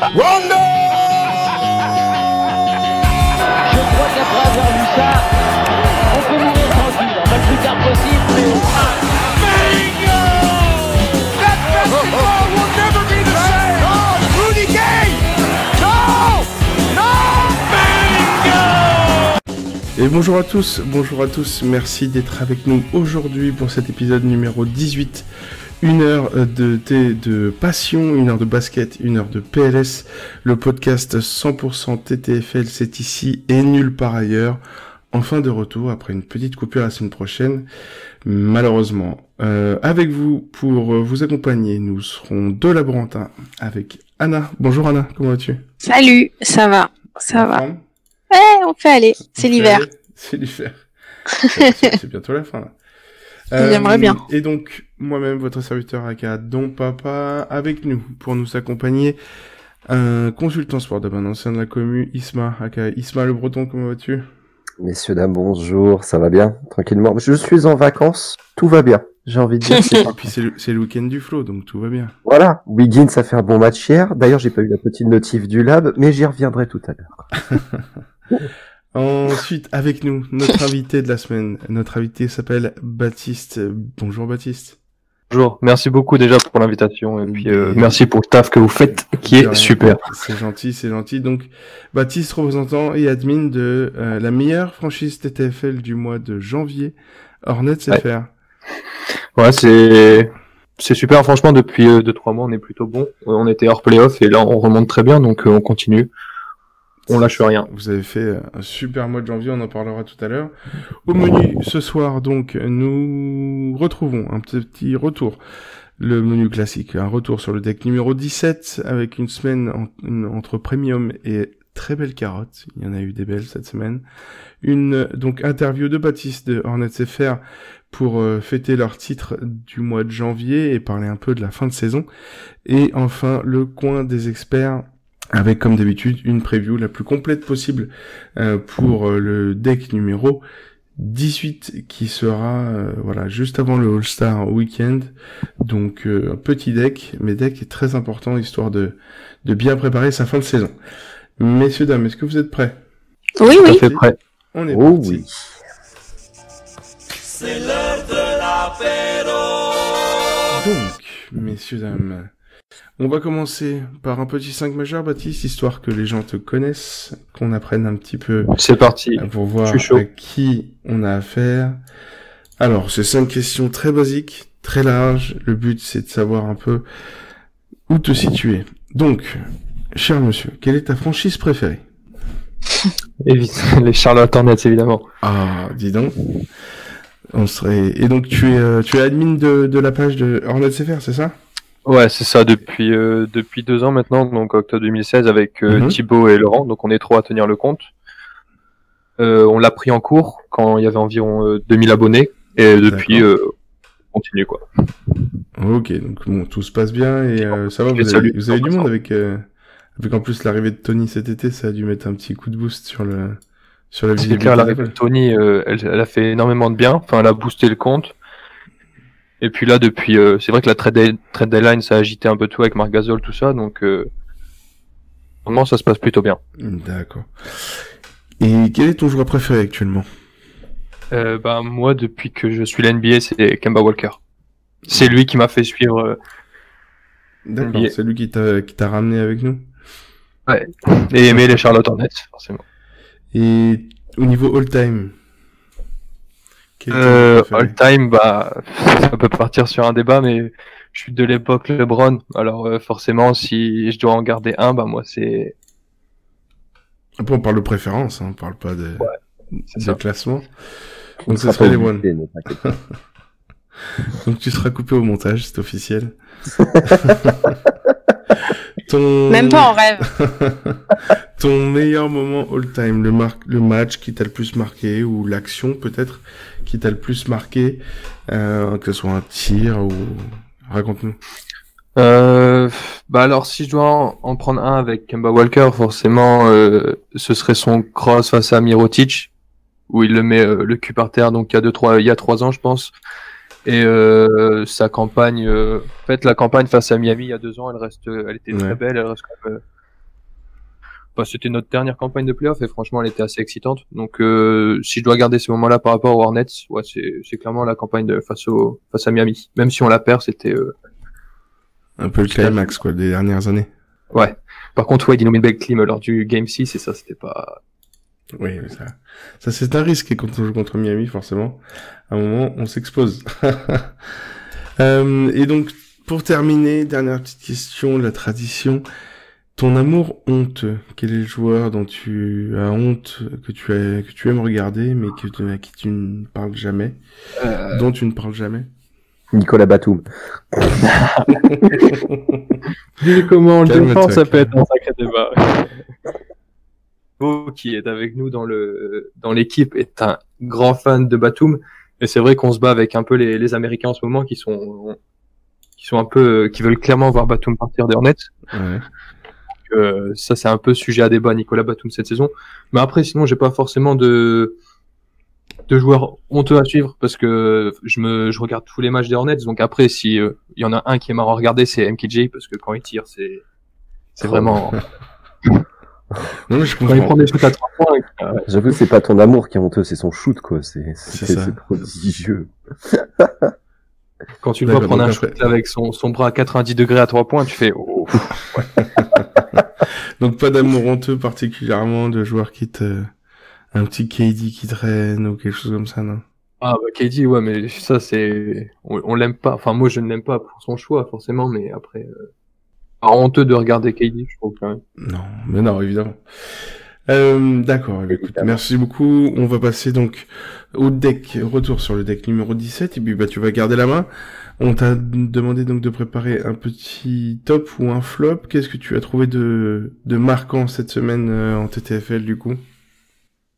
Rondo! Je crois qu'après avoir vu ça, on peut mourir tranquille, enfin le plus tard possible. Bingo! That basketball will never be the same! Oh, Rudy Gay! No! No! Bingo! Et bonjour à tous, merci d'être avec nous aujourd'hui pour cet épisode numéro 18. Une heure de passion, une heure de basket, une heure de PLS. Le podcast 100% TTFL, c'est ici et nulle part ailleurs. Enfin de retour après une petite coupure la semaine prochaine, malheureusement. Avec vous, pour vous accompagner, nous serons deux laborantins avec Anna. Bonjour Anna, comment vas-tu? Salut, ça va. Ouais, on fait aller, c'est l'hiver. C'est l'hiver. C'est bientôt la fin là. J'aimerais bien. Et donc, moi-même, votre serviteur aka Don Papa, avec nous, pour nous accompagner, un consultant sport d'abord, un ancien de la commu, Isma, aka Isma le Breton, comment vas-tu? Messieurs, dames, bonjour, ça va bien, tranquillement. Je suis en vacances, tout va bien, j'ai envie de dire. Et puis c'est le week-end du flow, donc tout va bien. Voilà, Wiggins a fait un bon match hier. D'ailleurs, j'ai pas eu la petite notif du lab, mais j'y reviendrai tout à l'heure. Ensuite, avec nous, notre invité de la semaine. Notre invité s'appelle Baptiste. Bonjour Baptiste. Bonjour, merci beaucoup déjà pour l'invitation et puis merci pour le taf que vous faites qui est super. C'est gentil. Donc, Baptiste, représentant et admin de la meilleure franchise TTFL du mois de janvier, Hornets FR. Ouais, c'est super. Franchement, depuis 2-3 mois, on est plutôt bon. On était hors playoff et là, on remonte très bien, donc on continue. On lâche rien. Vous avez fait un super mois de janvier, on en parlera tout à l'heure. Au menu ce soir, donc, nous retrouvons un petit retour. Le menu classique, un retour sur le deck numéro 17, avec une semaine entre Premium et très belle carotte. Il y en a eu des belles cette semaine. Donc interview de Baptiste de Hornets FR pour fêter leur titre du mois de janvier et parler un peu de la fin de saison. Et enfin, le coin des experts, avec comme d'habitude une preview la plus complète possible pour le deck numéro 18 qui sera juste avant le All-Star Weekend. Donc un petit deck, mais deck est très important histoire de bien préparer sa fin de saison. Messieurs, dames, est-ce que vous êtes prêts? Oui. Tout à fait prêt. On est parti. Oui. C'est l'heure de l'apéro! Donc, messieurs, dames, on va commencer par un petit 5 majeur, Baptiste, histoire que les gens te connaissent, qu'on apprenne un petit peu C'est parti. pour voir Je suis chaud. à qui on a affaire. Alors, c'est 5 questions très basiques, très larges. Le but, c'est de savoir un peu où te situer. Donc, cher monsieur, quelle est ta franchise préférée? Les Charlotte Hornets, évidemment. Ah, dis donc. Et donc, tu es admin de la page de Hornets FR, c'est ça? Ouais, c'est ça, depuis 2 ans maintenant, donc octobre 2016, avec Thibaut et Laurent, donc on est 3 à tenir le compte. On l'a pris en cours quand il y avait environ 2000 abonnés, et depuis, on continue, quoi. Ok, donc bon, tout se passe bien, et ça va, Et vous salut. avez du monde avec en plus l'arrivée de Tony cet été, ça a dû mettre un petit coup de boost sur la C'est visibilité. clair, l'arrivée de Tony, elle a fait énormément de bien, enfin, elle a boosté le compte. Et puis là, depuis, c'est vrai que la trade deadline, ça a agité un peu tout avec Marc Gasol, tout ça, donc normalement, ça se passe plutôt bien. D'accord. Et quel est ton joueur préféré actuellement? Moi, depuis que je suis l'NBA, c'est Kemba Walker. C'est lui qui m'a fait suivre. D'accord, NBA. c'est lui qui t'a ramené avec nous. Ouais. Et aimer les Charlotte Hornets, forcément. Et au niveau all-time, quel est ton joueur préféré? All time, ça peut partir sur un débat, mais je suis de l'époque LeBron. Alors forcément, si je dois en garder un, moi c'est. Après, on parle de préférence, hein, on parle pas de C'est ça. classement. On Donc ce sera serait pas les obligé, one. ne t'inquiète pas. Donc tu seras coupé au montage, c'est officiel. Même pas en rêve. Ton meilleur moment all-time, le match qui t'a le plus marqué, ou l'action peut-être qui t'a le plus marqué, que ce soit un tir ou... Raconte-nous. Alors si je dois en prendre un avec Kemba Walker, forcément, ce serait son cross face à Mirotic, où il le met le cul par terre, donc il y a 3 ans, je pense. Et sa campagne, en fait, la campagne face à Miami il y a 2 ans, elle était très belle, elle reste quand même c'était notre dernière campagne de playoff et franchement, elle était assez excitante. Donc, si je dois garder ces moments-là par rapport aux Hornets, ouais, c'est clairement la campagne face à Miami. Même si on la perd, c'était un peu le climax, quoi, des dernières années. Ouais. Par contre, ouais, Dino Beckley lors du Game 6, et ça, c'était pas... Oui, ça c'est un risque quand on joue contre Miami, forcément. À un moment, on s'expose. Et donc, pour terminer, dernière petite question, la tradition. Ton amour honteux. Quel est le joueur dont tu as honte, que tu aimes regarder, mais à qui tu ne parles jamais, dont tu ne parles jamais? Nicolas Batum. Vu comment on le défend, ça peut être un sacré débat. Beau, qui est avec nous dans l'équipe, est un grand fan de Batum. Et c'est vrai qu'on se bat avec un peu les Américains en ce moment qui sont un peu, qui veulent clairement voir Batum partir des Hornets. Ouais. Ça, c'est un peu sujet à débat, Nicolas Batum, cette saison. Mais après, sinon, j'ai pas forcément de joueurs honteux à suivre parce que je regarde tous les matchs des Hornets. Donc après, si il y en a un qui est marrant à regarder, c'est MKJ parce que quand il tire, c'est vraiment. Non, mais je comprends. Quand il prend des shoots à 3 points. J'avoue, c'est pas ton amour qui est honteux, c'est son shoot, quoi. C'est ça. prodigieux. Quand tu le vois prendre un shoot avec son bras à 90 degrés à 3 points, tu fais, oh, ouais. Donc pas d'amour honteux particulièrement, de joueurs qui un petit KD qui traîne ou quelque chose comme ça, non? Ah, bah, KD, ouais, mais ça, on l'aime pas. Enfin, moi, je ne l'aime pas pour son choix, forcément, mais après, honteux de regarder KD, je trouve, quand même. Non, mais non, évidemment. D'accord, écoute, merci beaucoup. On va passer donc au retour sur le deck numéro 17, et puis bah tu vas garder la main. On t'a demandé donc de préparer un petit top ou un flop. Qu'est-ce que tu as trouvé de marquant cette semaine en TTFL du coup?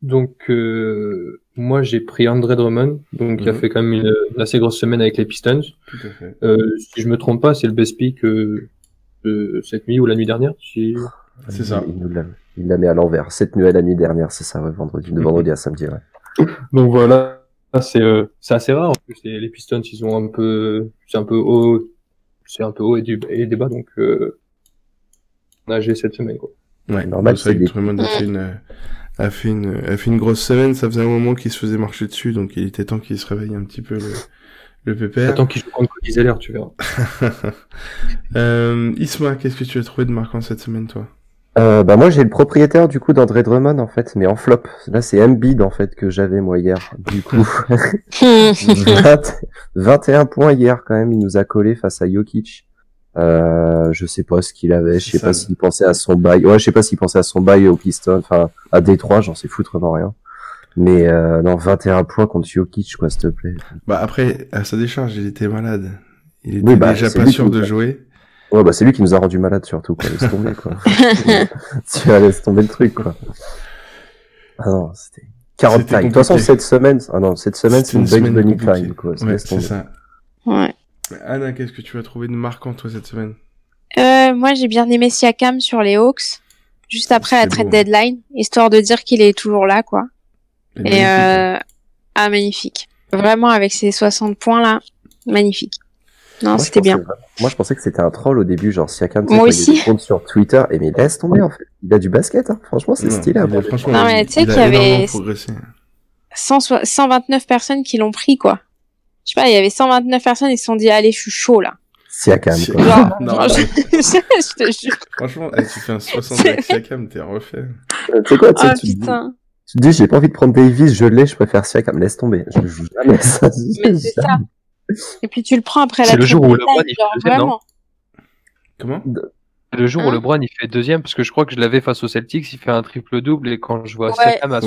Donc moi j'ai pris Andre Drummond, donc il a fait quand même une assez grosse semaine avec les Pistons. Tout à fait. Si je me trompe pas, c'est le best pick cette nuit ou la nuit dernière. C'est ça. Il l'a mis à l'envers. Cette nuit à la nuit dernière, c'est ça, ouais, de vendredi à samedi, ouais. Donc voilà, c'est assez rare. En plus, les Pistons, ils ont c'est un peu haut et débat, donc on a joué cette semaine, quoi. Ouais, normal. C'est vrai que Drummond a fait une grosse semaine. Ça faisait un moment qu'il se faisait marcher dessus, donc il était temps qu'il se réveille un petit peu le pépère. Attends qu'il joue contre Cody Zeller, tu verras. Isma, qu'est-ce que tu as trouvé de marquant cette semaine, toi? Bah moi j'ai le propriétaire du coup d'André Drummond en fait, mais en flop. Là c'est Embiid en fait que j'avais moi hier. Du coup 21 points hier quand même, il nous a collé face à Jokic. Je sais pas ce qu'il avait, je sais pas s'il pensait à son bail. Ouais, je sais pas s'il pensait à son bail au Piston, enfin à Détroit, j'en sais foutrement rien. Mais non, 21 points contre Jokic quoi, s'il te plaît. Bah après à sa décharge, il était malade. Il était déjà pas sûr de jouer. Ouais, bah c'est lui qui nous a rendu malade surtout, quoi. Laisse tomber, quoi. Tu vas laisser tomber le truc, quoi. Ah non, c'était 40 times. De toute façon, cette semaine, c'est une Bugs Bunny time, quoi. Ouais, c'est ça. Ouais. Anna, qu'est-ce que tu as trouvé de marquant, toi, cette semaine? Moi, j'ai bien aimé Siakam sur les Hawks, juste après la trade deadline, histoire de dire qu'il est toujours là, quoi. Et magnifique. Vraiment, avec ses 60 points, là, magnifique. Non, c'était bien. Moi, je pensais que c'était un troll au début, genre Siakam, moi aussi. Il y a des comptes sur Twitter, et mais laisse tomber, en fait. Il a du basket, hein. Franchement, c'est stylé. Non, mais tu sais qu'il y avait 129 personnes qui l'ont pris, quoi. Je sais pas, il y avait 129 personnes, ils se sont dit, allez, je suis chaud, là. Siakam, quoi. Genre, non, je te jure. Franchement, tu fais un 60 avec Siakam, t'es refait. Tu sais quoi, tu sais, putain. Tu te dis, j'ai pas envie de prendre Davis, je l'ai, je préfère Siakam, laisse tomber. Je joue jamais ça. Mais c'est ça. Et puis tu le prends après la c'est le jour où LeBron il fait deuxième, non? Comment? Le jour où LeBron il fait deuxième, parce que je crois que je l'avais face aux Celtics, il fait un triple-double, et quand je vois Siakam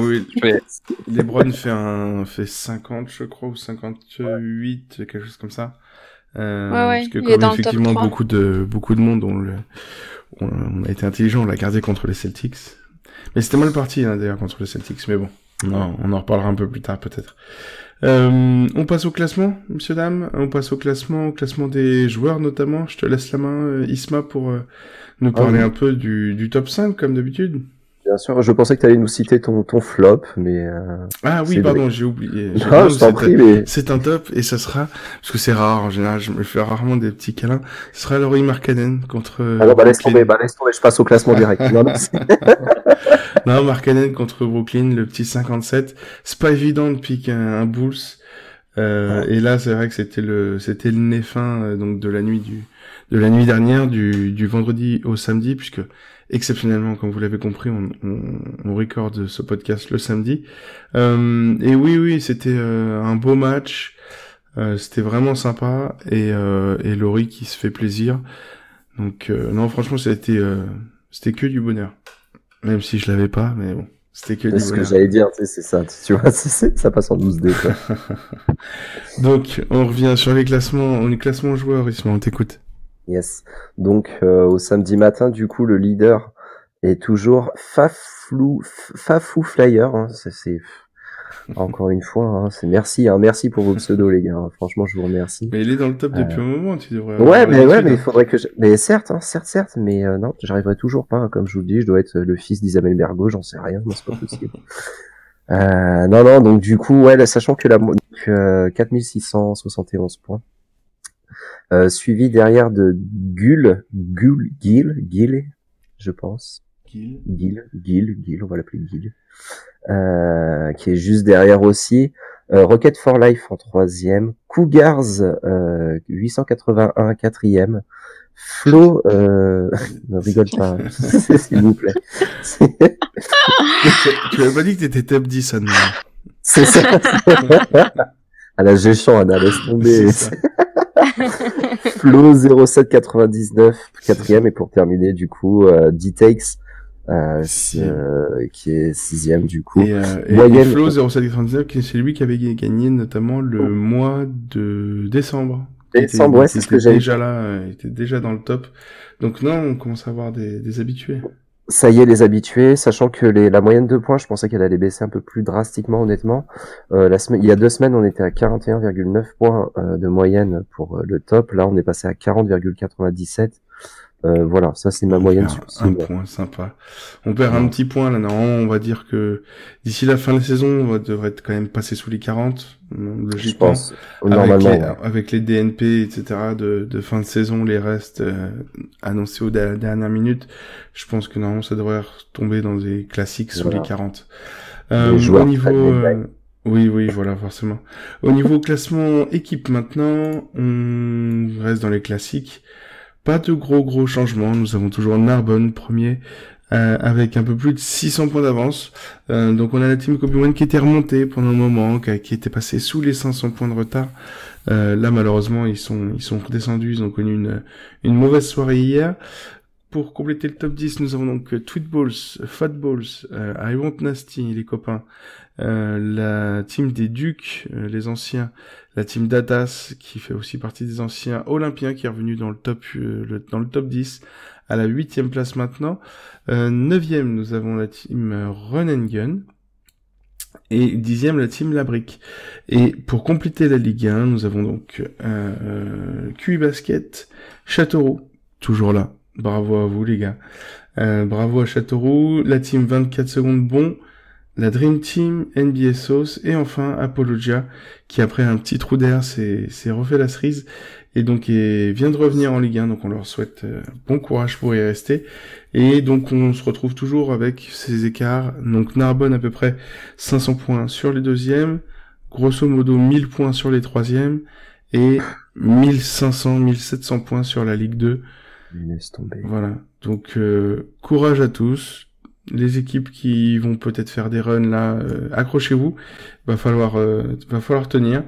LeBron fait 50, je crois, ou 58, quelque chose comme ça. Parce que comme effectivement beaucoup de monde on a été intelligent, on l'a gardé contre les Celtics. Mais c'était mal parti, hein, d'ailleurs, contre les Celtics, mais bon. Non, on en reparlera un peu plus tard, peut-être. On passe au classement, messieurs, dames. On passe au classement des joueurs, notamment. Je te laisse la main, Isma, pour nous parler un peu du top 5, comme d'habitude. Bien sûr, je pensais que tu allais nous citer ton flop, mais... Ah oui, pardon, j'ai oublié. Non, je t'en prie, mais... C'est un top, et ça sera, parce que c'est rare, en général, je me fais rarement des petits câlins, ce sera Lauri Markkanen contre... Ah non, laisse tomber, je passe au classement direct. Non, Markkanen contre Brooklyn, le petit 57. C'est pas évident de piquer un Bulls. Et là, c'est vrai que c'était le nez fin, donc de la nuit dernière, du vendredi au samedi, puisque exceptionnellement, comme vous l'avez compris, on recorde ce podcast le samedi. Et oui, c'était un beau match. C'était vraiment sympa, et Lauri qui se fait plaisir. Donc non, franchement, c'était que du bonheur. Même si je l'avais pas, mais bon, c'était que du bonheur. C'est ce que j'allais dire, c'est ça. Tu vois, ça passe en 12D, quoi. Donc, on revient sur les classements joueurs, Isma, on t'écoute. Yes. Donc, au samedi matin, du coup, le leader est toujours Fafou Flyer. Hein. C'est encore une fois, hein, c'est merci pour vos pseudos, les gars. Franchement, je vous remercie. Mais il est dans le top depuis un moment, tu devrais. Mais il faudrait que mais certes, mais non, j'arriverai toujours pas. Hein, comme je vous le dis, je dois être le fils d'Isabelle Bergot, j'en sais rien, mais c'est pas possible. Non, donc du coup, ouais, là, sachant que 4671 points. Suivi derrière de Gil, je pense. Gil, on va l'appeler Gil. Qui est juste derrière aussi. Rocket for Life en 3e. Cougars 881 4e. Flo, ne rigole pas, s'il vous plaît. Tu m'as pas dit que t'étais top 10, Anna. C'est ça. À la Géchant, Anna, laisse tomber. Flo 0799 4e, et pour terminer, du coup, D-Takes, qui est 6e, du coup. Et Flo 0799, c'est lui qui avait gagné notamment le mois de décembre. Ouais, c'est ce que j'ai déjà là, il était déjà dans le top. Donc non, on commence à avoir des habitués. Ça y est, les habitués, sachant que la moyenne de points, je pensais qu'elle allait baisser un peu plus drastiquement, honnêtement. Il y a 2 semaines, on était à 41,9 points de moyenne pour le top. Là, on est passé à 40,97. Voilà, ça c'est ma moyenne. Un point sympa. On perd un petit point là, normalement, on va dire que d'ici la fin de la saison, on devrait quand même passer sous les 40, logiquement. Je pense, normalement. Avec les DNP, etc., de fin de saison, les restes annoncés aux dernières minutes, je pense que normalement ça devrait retomber dans des classiques sous les 40. Au niveau... Oui, voilà, forcément. Au niveau classement équipe maintenant, on reste dans les classiques. Pas de gros changements. Nous avons toujours Narbonne premier avec un peu plus de 600 points d'avance. Donc on a la team Kobe One qui était remontée pendant un moment, qui était passée sous les 500 points de retard. Là malheureusement ils sont redescendus. Ils ont connu une mauvaise soirée hier. Pour compléter le top 10, nous avons donc Tweetballs, Fatballs, I Want Nasty, les copains, la team des Ducs, les anciens, la team Datas, qui fait aussi partie des anciens Olympiens, qui est revenu dans le top 10, à la 8e place maintenant. 9e, nous avons la team Run and Gun, et 10e, la team Labrique. Et pour compléter la Ligue 1, nous avons donc QI Basket, Châteauroux, toujours là. Bravo à vous les gars. Bravo à Châteauroux, la team 24 secondes bon, la Dream Team, NBA Sauce, et enfin Apologia, qui après un petit trou d'air s'est refait la cerise, et donc vient de revenir en Ligue 1, donc on leur souhaite bon courage pour y rester. Et donc on se retrouve toujours avec ces écarts, donc Narbonne à peu près 500 points sur les deuxièmes, grosso modo 1000 points sur les troisièmes, et 1700 points sur la Ligue 2. Laisse tomber. Voilà, donc courage à tous. Les équipes qui vont peut-être faire des runs là, accrochez-vous. Va falloir tenir.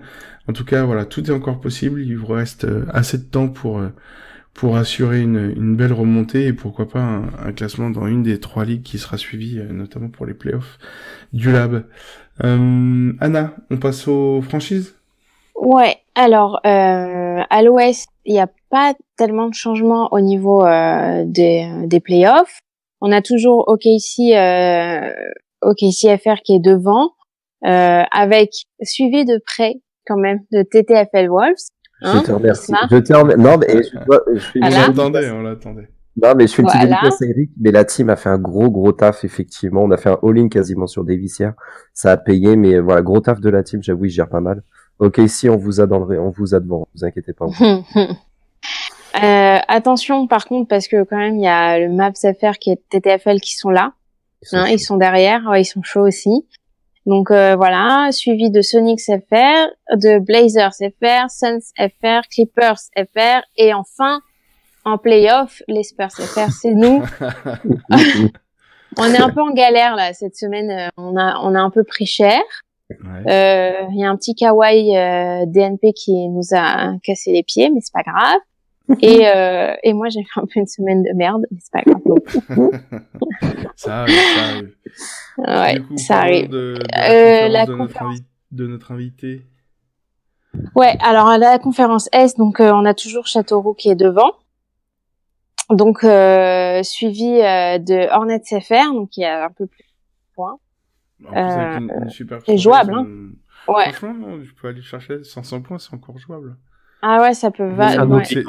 En tout cas, voilà, tout est encore possible. Il vous reste assez de temps pour assurer une belle remontée et pourquoi pas un classement dans une des 3 ligues qui sera suivie, notamment pour les playoffs du Lab. Anna, on passe aux franchises? Ouais, alors à l'Ouest, il n'y a pas tellement de changements au niveau des playoffs. On a toujours OKC FR qui est devant, avec suivi de près quand même de TTFL Wolves. Je te remercie. Isma. Non, mais je suis On l'attendait. Non, mais je fais une petite Voilà. dédicace à Eric, mais la team a fait un gros taf, effectivement. On a fait un all-in quasiment sur Davis hier. Ça a payé, mais voilà, gros taf de la team, j'avoue, il gère pas mal. Ok, si, on vous a on vous a devant, vous inquiétez pas. Attention par contre, parce que quand même, il y a le Maps FR qui est TTFL qui sont là. Ils sont derrière, ouais, ils sont chauds aussi. Donc voilà, suivi de Sonics FR, de Blazers FR, Suns FR, Clippers FR, et enfin, en playoff, les Spurs FR, c'est nous. On est un peu en galère là cette semaine. On a un peu pris cher. Il y a un petit kawaii DNP qui nous a cassé les pieds, mais c'est pas grave. Et moi j'ai fait un peu une semaine de merde, mais c'est pas grave non plus. Ça arrive. Ouais, du coup, ça arrive. La conférence de notre invité. Ouais, alors à la conférence S, donc on a toujours Châteauroux qui est devant. Donc suivi de Hornets FR, donc il y a un peu plus de points. En plus, avec une super c'est jouable, hein. Ouais. Franchement, je peux aller chercher 500 points, c'est encore jouable. Ah ouais, ça peut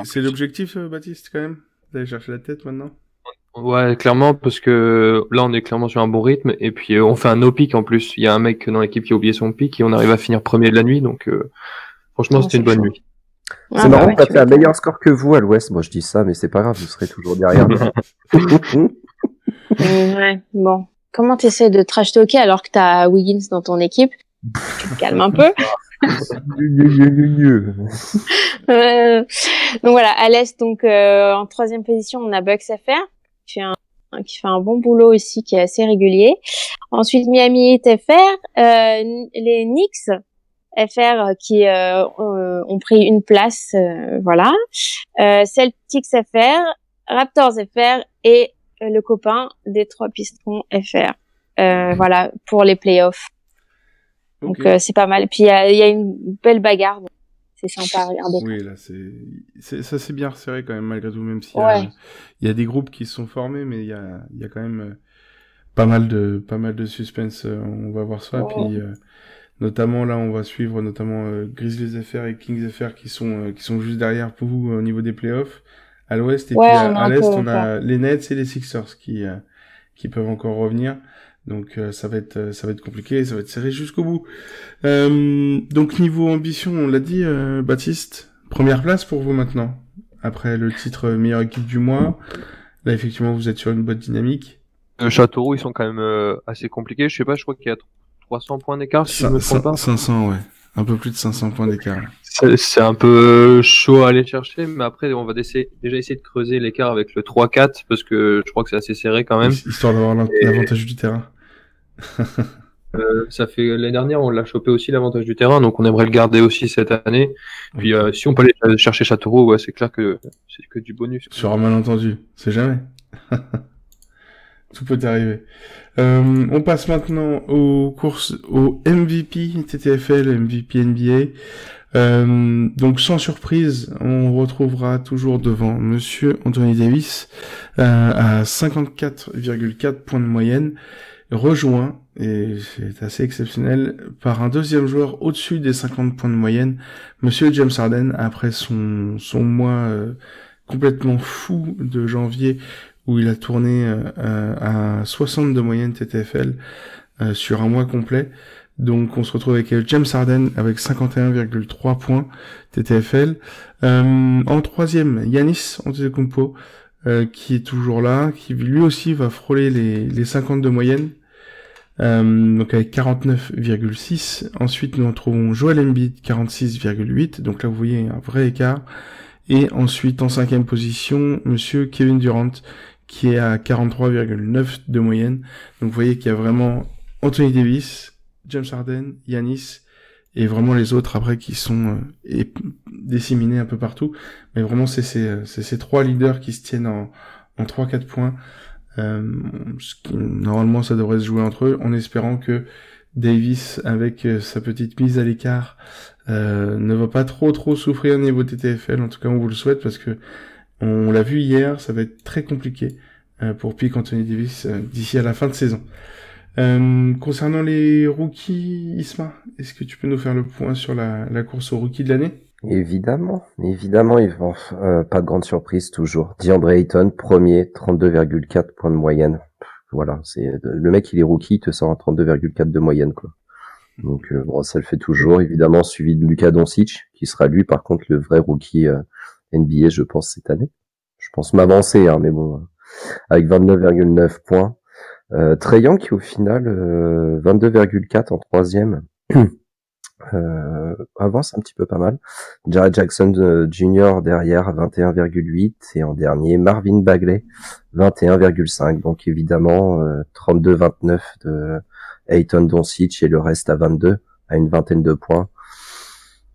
C'est l'objectif, Baptiste, quand même, d'aller chercher la tête maintenant. Ouais, clairement, parce que là, on est clairement sur un bon rythme, et puis on fait un no pick en plus. Il y a un mec dans l'équipe qui a oublié son pick, et on arrive à finir premier de la nuit, donc franchement, c'était une bonne nuit. C'est marrant, t'as fait un meilleur score que vous à l'Ouest. Moi, je dis ça, mais c'est pas grave, vous serez toujours derrière. Ouais, bon. Comment t'essaies de trash talker alors que t'as Wiggins dans ton équipe? Tu te calmes un peu. Donc voilà, à l'Est, donc en troisième position, on a Bucks FR qui fait un bon boulot ici, qui est assez régulier. Ensuite, Miami Heat FR, les Knicks FR qui ont pris une place, voilà. Celtics FR, Raptors FR et le copain des trois Pistons FR. Voilà, pour les playoffs. Donc c'est pas mal. Puis il y a une belle bagarre. Donc c'est sympa à regarder. Oui, là ça c'est bien resserré quand même malgré tout, même s'il y a des groupes qui se sont formés, mais il y a quand même pas mal de suspense. On va voir ça. Puis notamment là, on va suivre Grizzlies FR et Kings FR qui sont juste derrière pour vous au niveau des playoffs à l'Ouest, et puis à l'Est on a les Nets et les Sixers qui peuvent encore revenir. Donc ça va être compliqué, ça va être serré jusqu'au bout. Donc niveau ambition, on l'a dit, Baptiste, première place pour vous maintenant. Après le titre meilleure équipe du mois, là effectivement vous êtes sur une bonne dynamique. Châteauroux, ils sont quand même assez compliqués. Je crois qu'il y a 300 points d'écart, si je me trompe pas. 500, ouais. Un peu plus de 500 points d'écart. C'est un peu chaud à aller chercher, mais après on va déjà essayer de creuser l'écart avec le 3-4, parce que je crois que c'est assez serré quand même. Histoire d'avoir l'avantage du terrain. Ça fait l'année dernière on l'a chopé aussi l'avantage du terrain, donc on aimerait le garder aussi cette année. Puis si on peut aller chercher Châteauroux, ouais, c'est clair que c'est que du bonus. Sur un malentendu, c'est jamais. Tout peut arriver. On passe maintenant aux courses, au MVP TTFL, MVP NBA. Donc sans surprise, on retrouvera toujours devant Monsieur Anthony Davis à 54,4 points de moyenne, rejoint, et c'est assez exceptionnel, par un deuxième joueur au-dessus des 50 points de moyenne, Monsieur James Harden, après son mois complètement fou de janvier, où il a tourné à 60 de moyenne TTFL sur un mois complet. Donc on se retrouve avec James Harden avec 51,3 points TTFL. En troisième, Giannis Antetokounmpo qui est toujours là, qui lui aussi va frôler les 50 de moyenne. Donc avec 49,6. Ensuite nous retrouvons Joel Embiid 46,8. Donc là vous voyez un vrai écart. Et ensuite en cinquième position, Monsieur Kevin Durant qui est à 43,9 de moyenne. Donc vous voyez qu'il y a vraiment Anthony Davis, James Harden, Giannis, et vraiment les autres après qui sont disséminés un peu partout. Mais vraiment c'est ces trois leaders qui se tiennent en 3-4 points. Ce qui, normalement ça devrait se jouer entre eux, en espérant que Davis, avec sa petite mise à l'écart, ne va pas trop souffrir au niveau TTFL. En tout cas on vous le souhaite, parce que on l'a vu hier, ça va être très compliqué pour Pick Anthony Davis d'ici à la fin de saison. Concernant les rookies, Isma, est-ce que tu peux nous faire le point sur la course aux rookies de l'année ? Évidemment, ils vont, pas de grande surprise toujours. DeAndre Ayton, premier, 32,4 points de moyenne. Voilà, le mec, il est rookie, il te sort un 32,4 de moyenne, quoi. Donc, bon, ça le fait toujours, évidemment, suivi de Luka Doncic, qui sera lui, par contre, le vrai rookie NBA, je pense, cette année. Je pense m'avancer, hein, mais bon, avec 29,9 points. Trae Young, qui au final, 22,4 en troisième. Avance un petit peu pas mal. Jared Jackson Jr. derrière 21,8 et en dernier Marvin Bagley 21,5. Donc évidemment 32-29 de Ayton Doncic et le reste à 22 à une vingtaine de points.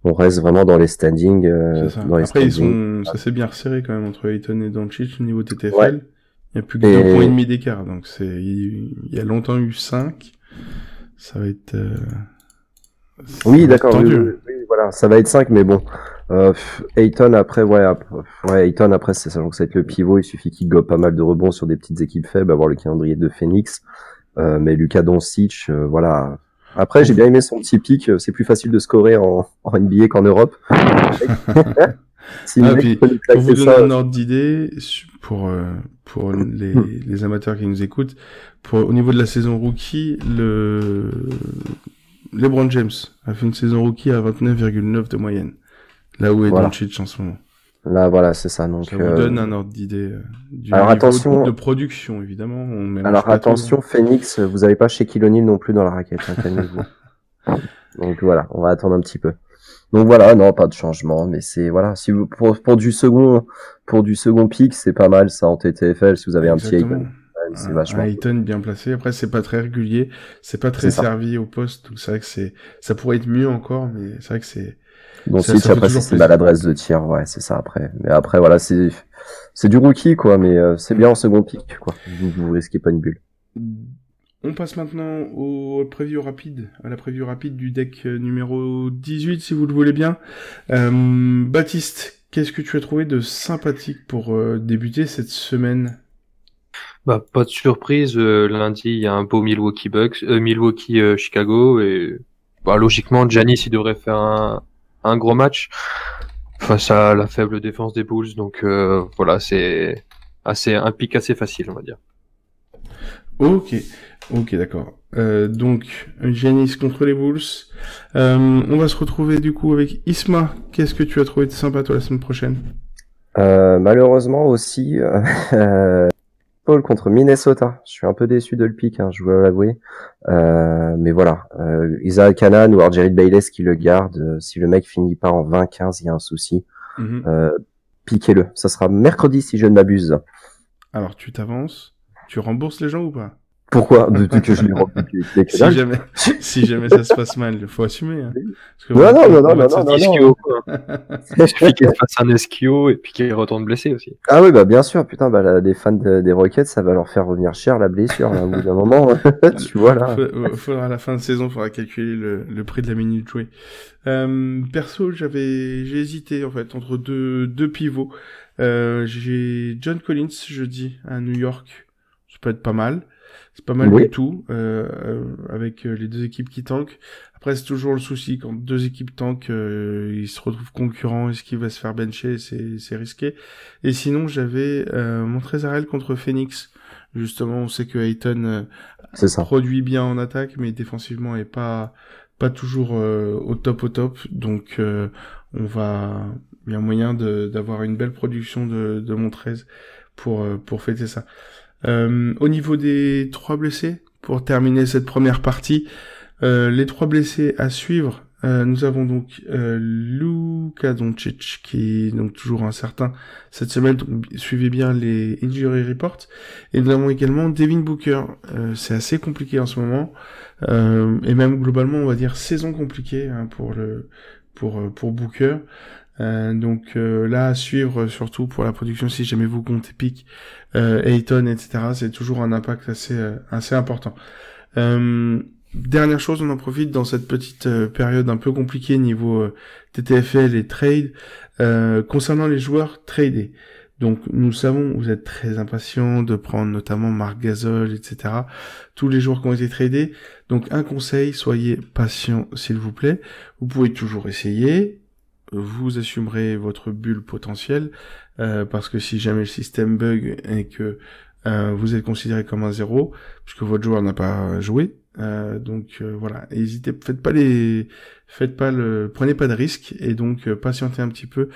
On reste vraiment dans les standings. Après ça s'est bien resserré quand même entre Ayton et Doncic au niveau TTFL. Ouais. Il n'y a plus que 2 points et demi d'écart, donc il y a longtemps eu 5. Ça va être oui, d'accord. Oui, voilà, ça va être 5, mais bon. Ayton après, Ayton après, c'est ça, donc ça va être le pivot. Il suffit qu'il gobe pas mal de rebonds sur des petites équipes faibles, avoir le calendrier de Phoenix. Mais Luka Doncic, voilà. Après, j'ai bien aimé son petit pic. C'est plus facile de scorer en NBA qu'en Europe. Puis, pour vous donner un ordre d'idée, pour les amateurs qui nous écoutent, au niveau de la saison rookie, LeBron James a fait une saison rookie à 29,9 de moyenne. Là où est Doncic en ce moment. Là, voilà, c'est ça. Donc, ça vous donne un ordre d'idée du alors, niveau attention, de production, évidemment. Alors attention, Phoenix, vous avez pas Shaquille O'Neal non plus dans la raquette, hein, calmez-vous. Donc voilà, on va attendre un petit peu. Donc voilà, non, pas de changement, mais c'est voilà, si vous pour du second pick, c'est pas mal ça en TTFL si vous avez exactement. Un petit Ayton. C'est vachement Ayton bien placé. Après, c'est pas très régulier, c'est pas très servi au poste, donc c'est vrai que ça pourrait être mieux encore, mais c'est vrai que c'est. Donc si après c'est une maladresse de tir, ouais, c'est ça après. Mais après voilà, c'est du rookie quoi, mais c'est bien en second pick quoi. Vous risquez pas une bulle. On passe maintenant à la preview rapide du deck numéro 18 si vous le voulez bien. Baptiste, qu'est-ce que tu as trouvé de sympathique pour débuter cette semaine? Bah, pas de surprise, lundi, il y a un beau Milwaukee Chicago, et bah, logiquement, Giannis, il devrait faire un gros match face à la faible défense des Bulls, donc voilà, c'est un pick assez facile, on va dire. Ok, d'accord. Donc, Giannis contre les Bulls. On va se retrouver du coup avec Isma. Qu'est-ce que tu as trouvé de sympa toi la semaine prochaine? Malheureusement aussi, Paul contre Minnesota. Je suis un peu déçu de le pick, hein, je dois l'avouer. Mais voilà, Isaac Canaan ou Jared Bayless qui le garde. Si le mec finit pas en 20-15, il y a un souci. Piquez-le. Ça sera mercredi si je ne m'abuse. Alors, tu t'avances. Tu rembourses les gens ou pas? Pourquoi? Que je les rembourse. si jamais ça se passe mal, il faut assumer. Hein. Non. Il suffit qu'il fasse un esquio et puis qu'il retourne blessé aussi. Ah oui, bah bien sûr, putain, bah les fans des Rockets, ça va leur faire revenir cher la blessure, là, au bout d'un moment. Tu vois là. Faudra à la fin de saison, faudra calculer le prix de la minute jouée. Perso, j'ai hésité en fait entre deux pivots. J'ai John Collins jeudi à New York. Ça peut être pas mal. C'est pas mal du tout, avec les deux équipes qui tankent. Après, c'est toujours le souci, quand deux équipes tankent, ils se retrouvent concurrents, est-ce qu'il va se faire bencher, c'est risqué. Et sinon, j'avais Montrezl contre Phoenix. Justement, on sait que Ayton produit bien en attaque, mais défensivement est pas toujours au top. Donc, il y a moyen d'avoir une belle production de Montrez pour fêter ça. Au niveau des 3 blessés, pour terminer cette première partie, les 3 blessés à suivre, nous avons donc Luka Doncic qui est donc toujours incertain cette semaine, donc suivez bien les injury reports, et nous avons également Devin Booker. C'est assez compliqué en ce moment, et même globalement on va dire saison compliquée hein, pour Booker. Donc là à suivre surtout pour la production si jamais vous comptez pick Ayton etc, c'est toujours un impact assez important. Dernière chose, on en profite dans cette petite période un peu compliquée niveau TTFL et trade concernant les joueurs tradés. Donc nous savons, vous êtes très impatients de prendre notamment Marc Gasol, etc. Tous les joueurs qui ont été tradés. Donc un conseil, soyez patients s'il vous plaît. Vous pouvez toujours essayer. vous assumerez votre bulle potentielle, parce que si jamais le système bug et que vous êtes considéré comme un 0, puisque votre joueur n'a pas joué, donc voilà, prenez pas de risques, et donc patientez un petit peu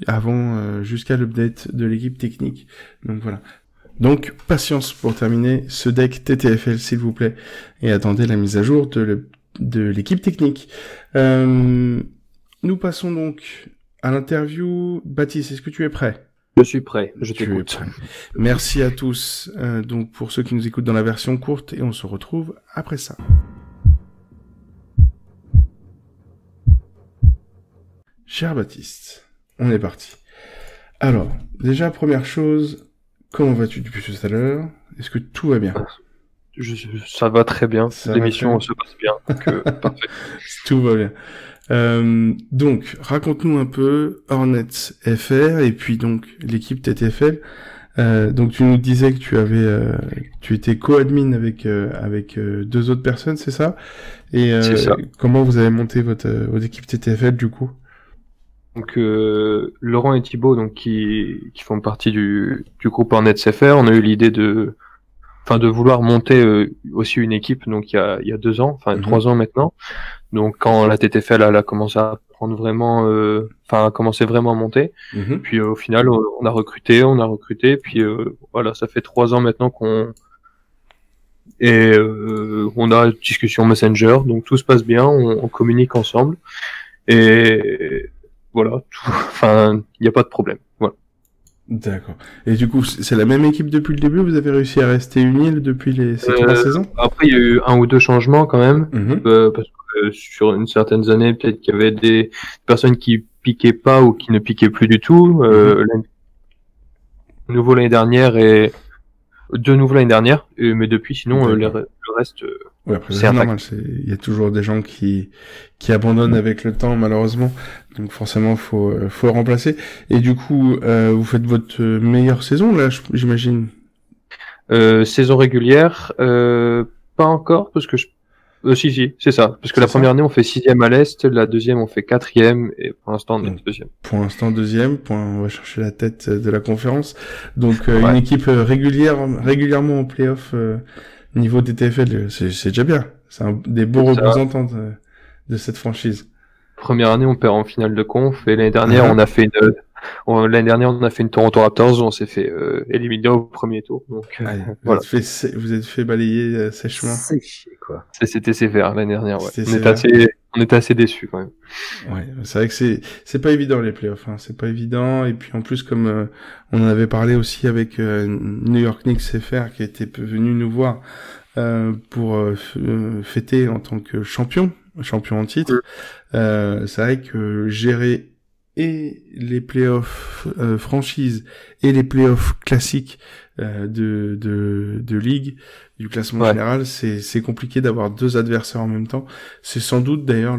avant jusqu'à l'update de l'équipe technique. Donc voilà. Donc patience pour terminer ce deck TTFL s'il vous plaît, et attendez la mise à jour de l'équipe technique. Nous passons donc à l'interview. Baptiste, est-ce que tu es prêt? Je suis prêt, je t'écoute. Merci à tous, donc pour ceux qui nous écoutent dans la version courte, et on se retrouve après ça. Cher Baptiste, on est parti. Alors, déjà, première chose, comment vas-tu depuis tout à l'heure? Est-ce que tout va bien? Ça va très bien, l'émission se passe bien, donc parfait. Tout va bien. Donc, raconte-nous un peu Hornets FR et puis donc l'équipe TTFL. Donc tu nous disais que tu étais co-admin avec deux autres personnes, c'est ça? Et c'est ça. Comment vous avez monté votre équipe TTFL du coup? Donc Laurent et Thibaut, donc qui font partie du groupe Hornets FR, on a eu l'idée de vouloir monter aussi une équipe, donc il y a 2 ans, 3 ans maintenant. Donc quand la TTFL elle a commencé à prendre vraiment, a commencé vraiment à monter. Puis au final on a recruté, puis voilà, ça fait 3 ans maintenant on a une discussion Messenger, donc tout se passe bien, on communique ensemble et voilà, il n'y a pas de problème. Voilà. D'accord. Et du coup, c'est la même équipe depuis le début? Vous avez réussi à rester unis depuis ces 3 saisons? Après, il y a eu 1 ou 2 changements quand même, parce que sur une certaine année, peut-être qu'il y avait des personnes qui piquaient pas ou qui ne piquaient plus du tout. Nouveau l'année dernière et de nouveau l'année dernière, mais depuis, sinon, le reste, ouais, après, c'est normal. Il y a toujours des gens qui abandonnent avec le temps, malheureusement. Donc, forcément, faut remplacer. Et du coup, vous faites votre meilleure saison, là, j'imagine? Saison régulière, pas encore, parce que si, c'est ça. Parce que la première année, on fait 6e à l'Est, la deuxième, on fait 4e, et pour l'instant, on est 2e. Pour l'instant, 2e, on va chercher la tête de la conférence. Donc, une équipe régulièrement en play-off, niveau TTFL, c'est déjà bien. C'est des beaux représentants de cette franchise. Première année, on perd en finale de conf, et l'année dernière, on a fait une Toronto Raptors où on s'est fait éliminer au premier tour. Donc voilà. Vous êtes fait balayer sèchement. Séché, quoi. C'était sévère l'année dernière. Ouais. On était assez déçus quand même. Ouais, c'est vrai que c'est pas évident les playoffs. Hein. C'est pas évident. Et puis en plus, comme on en avait parlé aussi avec New York Knicks FR qui était venu nous voir pour fêter en tant que champion en titre. C'est vrai que gérer et les playoffs franchises et les playoffs classiques de ligue du classement général, c'est compliqué d'avoir 2 adversaires en même temps. C'est sans doute d'ailleurs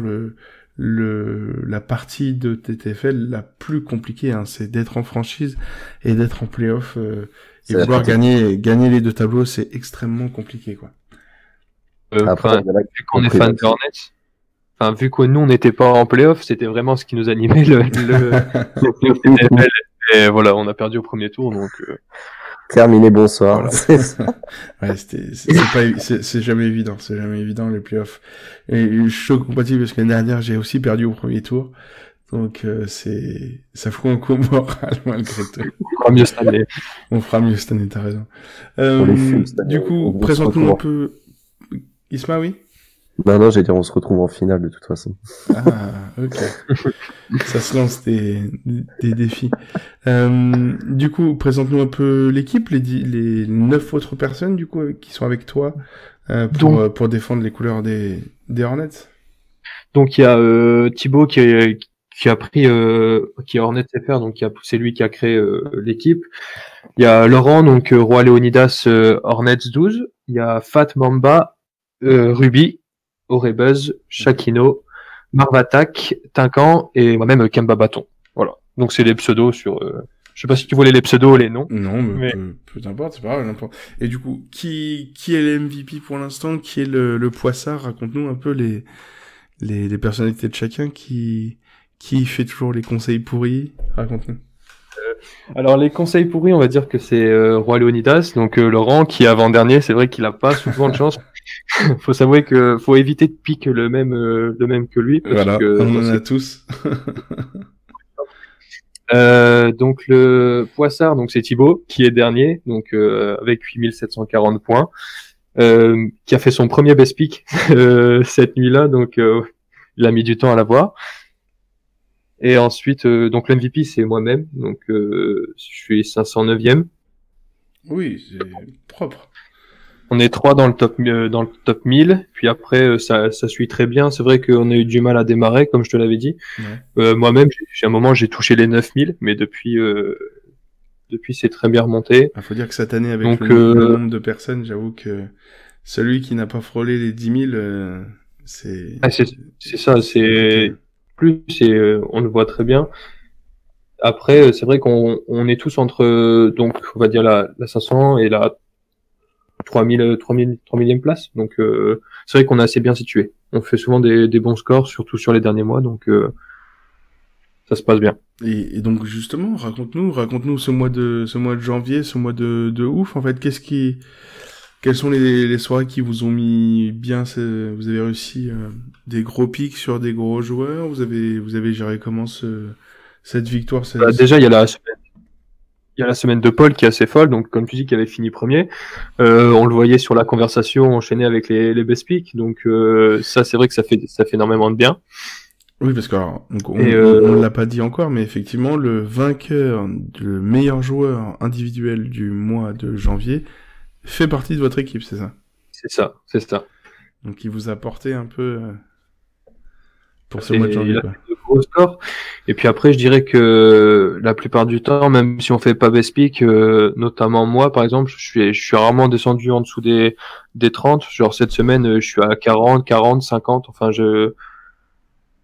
la partie de TTFL la plus compliquée, hein, c'est d'être en franchise et d'être en playoff et vouloir gagner les 2 tableaux, c'est extrêmement compliqué, quoi. Vu qu'on est fan de Hornets, vu que nous on n'était pas en playoff, c'était vraiment ce qui nous animait le TTFL. Et voilà, on a perdu au premier tour, donc terminé, bonsoir. Voilà. Ouais, c'est jamais évident, les playoffs. Et je suis chaud compatible parce que l'année dernière j'ai aussi perdu au premier tour, donc ça fout un coup au moral malgré tout. On fera mieux cette année, t'as raison. Du coup, présente-nous un peu. Isma, oui? Non, j'allais dire, on se retrouve en finale de toute façon. Ah, ok. Ça se lance des défis. Du coup, présente-nous un peu l'équipe, les 9 autres personnes, du coup, qui sont avec toi, pour défendre les couleurs des Hornets. Donc, il y a Thibaut qui a pris, qui est Hornets FR, donc c'est lui qui a créé l'équipe. Il y a Laurent, donc Roi Leonidas, Hornets 12. Il y a Fat Mamba, Ruby, Orebuzz, Shakino, Marvatak, Tinkan et moi-même Kemba Bâton. Voilà. Donc c'est les pseudos sur. Je sais pas si tu voulais les pseudos ou les noms. Non, mais peu importe, c'est pas grave, n'importe. Et du coup, qui est le MVP pour l'instant? Qui est le poissard? Raconte-nous un peu les personnalités de chacun qui qui fait toujours les conseils pourris? Raconte-nous. Alors les conseils pourris, on va dire que c'est Roi Leonidas, donc Laurent qui est avant-dernier, c'est vrai qu'il a pas souvent de chance. Faut s'avouer que faut éviter de pique le même que lui. Parce Voilà, que, on en a tous. Donc le Poissard, donc c'est Thibaut qui est dernier, donc avec 8740 points, qui a fait son premier best pick cette nuit-là, donc il a mis du temps à l'avoir. Et ensuite, donc l'MVP c'est moi-même, donc je suis 509e. Oui, c'est propre. On est 3 dans le top 1000, puis après ça suit très bien. C'est vrai qu'on a eu du mal à démarrer, comme je te l'avais dit. Ouais. Moi-même, j'ai un moment j'ai touché les 9000, mais depuis c'est très bien remonté. Il faut dire que cette année, avec le nombre de personnes, j'avoue que celui qui n'a pas frôlé les 10 000, c'est... Ah, c'est ça, c'est... Plus, on le voit très bien. Après, c'est vrai qu'on est tous entre, donc, on va dire la 500 et la 3000e place. Donc, c'est vrai qu'on est assez bien situé. On fait souvent des bons scores, surtout sur les derniers mois, donc, ça se passe bien. Et donc, justement, raconte-nous ce mois de janvier, ce mois de ouf, en fait, quelles sont les soirées qui vous ont mis bien? Vous avez réussi des gros pics sur des gros joueurs? Vous avez géré comment cette victoire? Déjà, il y a la semaine de Paul qui est assez folle. Donc, comme tu dis, qui avait fini premier. On le voyait sur la conversation enchaînée avec les best picks. Donc, ça, c'est vrai que ça fait énormément de bien. Oui, parce que on l'a pas dit encore, mais effectivement, le vainqueur, le meilleur joueur individuel du mois de janvier fait partie de votre équipe, c'est ça? C'est ça. Donc il vous a porté un peu pour ce mois de janvier. Il a fait de gros scores. Et puis après, je dirais que la plupart du temps, même si on fait pas best pick, notamment moi, par exemple, je suis rarement descendu en dessous des 30. Genre cette semaine, je suis à 40, 50. Enfin,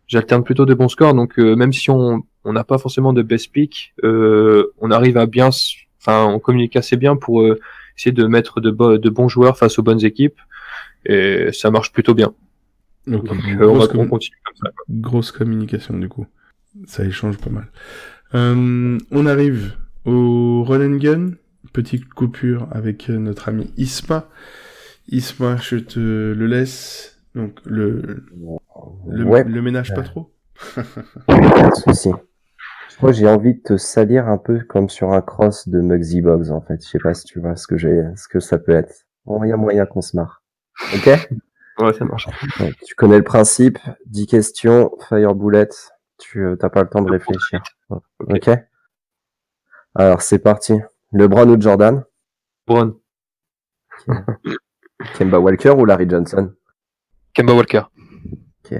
j'alterne plutôt de bons scores. Donc même si on n'a pas forcément de best pick, on arrive à bien, enfin, on communique assez bien pour essayer de mettre de bons joueurs face aux bonnes équipes, et ça marche plutôt bien. Donc, on continue comme ça. Grosse communication, du coup. Ça échange pas mal. On arrive au Run and Gun. Petite coupure avec notre ami Isma. Isma, je te le laisse. Donc, le ménage pas trop. Pas de souci. Je crois que j'ai envie de te salir un peu comme sur un cross de Muggsy Bogues, en fait. Je sais pas si tu vois ce que ça peut être. Bon, il y a moyen qu'on se marre. Ok? Ouais, ça marche. Donc, tu connais le principe. 10 questions, fire bullet. T'as pas le temps de réfléchir. Ok? Alors, c'est parti. LeBron ou Jordan? Brown. Okay. Kemba Walker ou Larry Johnson? Kemba Walker. Ok.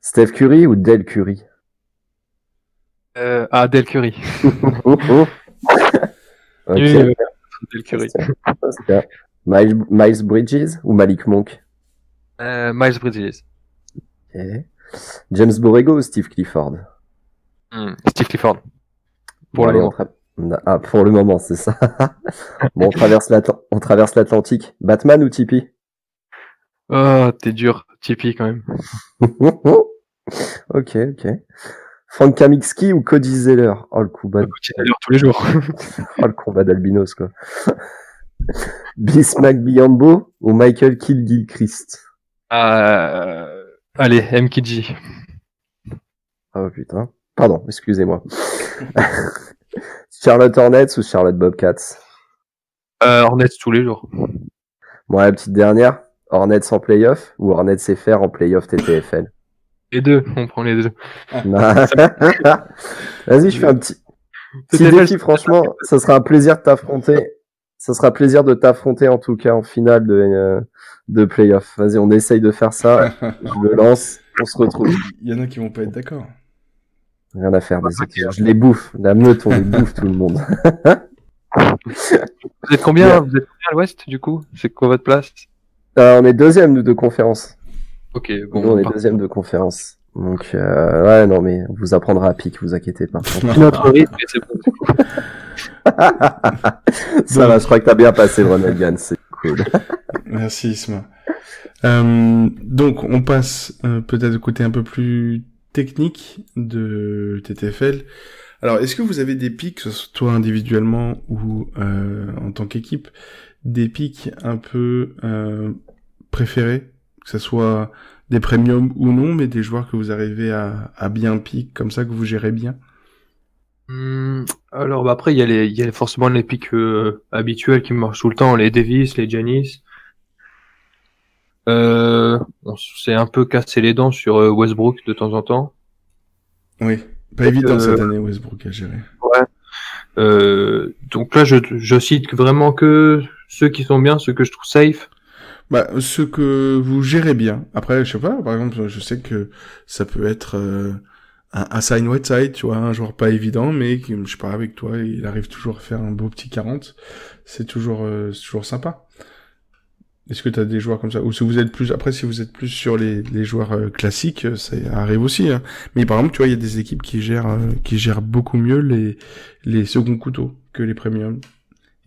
Steph Curry ou Dell Curry? Del Curry. Ok. Del Curry. Miles Bridges ou Malik Monk? Miles Bridges. Okay. James Borrego ou Steve Clifford? Steve Clifford. Pour le moment, c'est ça. Bon, on traverse l'Atlantique. Batman ou Tipeee? Oh, t'es dur. Tipeee quand même. Ok. Frank Kaminsky ou Cody Zeller? Oh, le combat. Cody Zeller tous les jours. Oh, le combat d'albinos, quoi. Bismack Biyombo ou Michael Kidd-Gilchrist? Allez, MKG. Oh putain. Pardon, excusez-moi. Charlotte Hornets ou Charlotte Bobcats? Hornets tous les jours. Bon, la petite dernière. Hornets en playoff ou Hornets FR en playoff TTFL? Les deux, on prend les deux. Vas-y, je fais un petit défi, franchement, ça sera un plaisir de t'affronter. Ça sera plaisir de t'affronter, en tout cas, en finale de playoff. Vas-y, on essaye de faire ça. Je le lance, on se retrouve. Il y en a qui vont pas être d'accord. Rien à faire, des autres. Je les bouffe. La meute, on les bouffe, tout le monde. Vous êtes combien à l'ouest, du coup? C'est quoi votre place? On est deuxième, nous, de conférence. Ok, bon. Nous, on est deuxième de conférence. Donc, ouais, non, mais on vous apprendra à pic, vous inquiétez pas. Notre rythme, c'est bon. Ça va, je crois que t'as bien passé le Ronald Gann, c'est cool. Merci Isma. Donc on passe peut-être au côté un peu plus technique de TTFL. Alors, est-ce que vous avez des pics, que ce soit toi individuellement ou en tant qu'équipe, des pics un peu préférés, que ce soit des premiums ou non, mais des joueurs que vous arrivez à bien pick, comme ça, que vous gérez bien? Alors bah après il y a forcément les pics habituels qui marchent tout le temps, les Davis, les Giannis. On s'est un peu cassé les dents sur Westbrook de temps en temps. Oui, pas évident cette année Westbrook à gérer. Ouais. Donc là je cite vraiment que ceux qui sont bien, ceux que je trouve safe. Bah, ceux que vous gérez bien. Après, je sais pas, par exemple, je sais que ça peut être un Hassan Whiteside, tu vois, un joueur pas évident, mais qui, je sais pas, avec toi, il arrive toujours à faire un beau petit 40. C'est toujours sympa. Est-ce que t'as des joueurs comme ça? Ou si vous êtes plus, après, si vous êtes plus sur les joueurs classiques, ça arrive aussi, hein. Mais par exemple, tu vois, il y a des équipes qui gèrent beaucoup mieux les seconds couteaux que les premiums.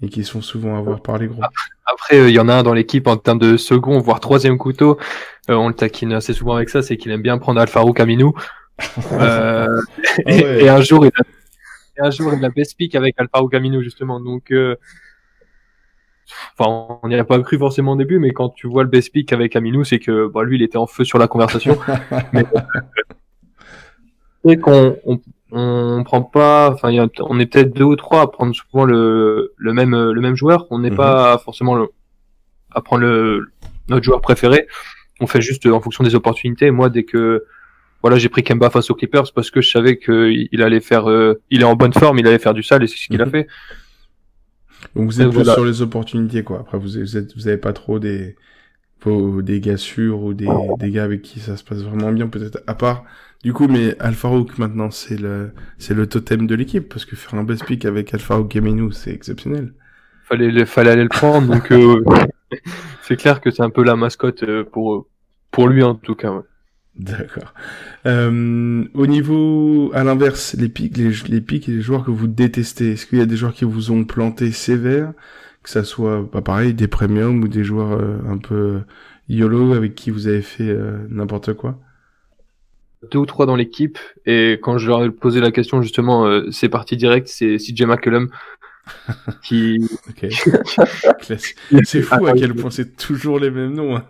Et qui sont souvent à voir par les gros. Après, il y en a un dans l'équipe en termes de second, voire troisième couteau. On le taquine assez souvent avec ça, c'est qu'il aime bien prendre Al-Farouk Aminou. Ouais. Et un jour, il a best pick avec Al-Farouk Aminou, justement. Donc, enfin, on n'y a pas cru forcément au début, mais quand tu vois le best pick avec Aminou, c'est que bah, lui, il était en feu sur la conversation. Mais c'est qu'on prend pas, enfin, on est peut-être 2 ou 3 à prendre souvent le même joueur. On n'est pas forcément à prendre notre joueur préféré. On fait juste en fonction des opportunités. Moi, dès que, voilà, j'ai pris Kemba face aux Clippers parce que je savais qu'il allait faire, il est en bonne forme, il allait faire du sale et c'est ce qu'il a fait. Donc vous êtes plus sur les opportunités, quoi. Après, vous avez pas trop des gars sûrs ou des gars avec qui ça se passe vraiment bien, peut-être, à part. Du coup, mais Al-Farouk, maintenant, c'est le totem de l'équipe, parce que faire un best pick avec Al-Farouk Aminou, c'est exceptionnel. Fallait aller le prendre, donc, c'est clair que c'est un peu la mascotte, pour lui, en tout cas, ouais. D'accord. Au niveau, à l'inverse, les pics et les joueurs que vous détestez, est-ce qu'il y a des joueurs qui vous ont planté sévère, que ça soit, pas pareil, des premiums ou des joueurs un peu YOLO avec qui vous avez fait n'importe quoi? 2 ou 3 dans l'équipe, et quand je leur ai posé la question, justement, c'est parti direct, c'est CJ McCollum, qui... Okay. C'est fou à quel point c'est toujours les mêmes noms.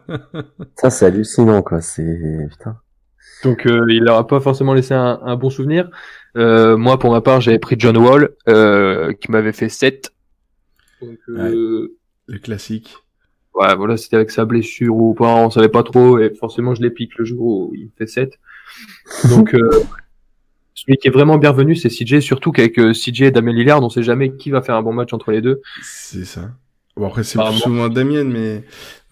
Ça, c'est hallucinant, quoi, putain. Donc, il leur a pas forcément laissé un bon souvenir. Moi, pour ma part, j'avais pris John Wall, qui m'avait fait 7. Donc, ouais, le classique. Ouais, voilà, c'était avec sa blessure ou pas, on savait pas trop, et forcément, je l'ai piqué le jour où il me fait 7. Donc, celui qui est vraiment bienvenu, c'est CJ, surtout qu'avec CJ et Damien Lillard, on sait jamais qui va faire un bon match entre les deux. C'est ça. Bon, après, c'est plus souvent Damien, mais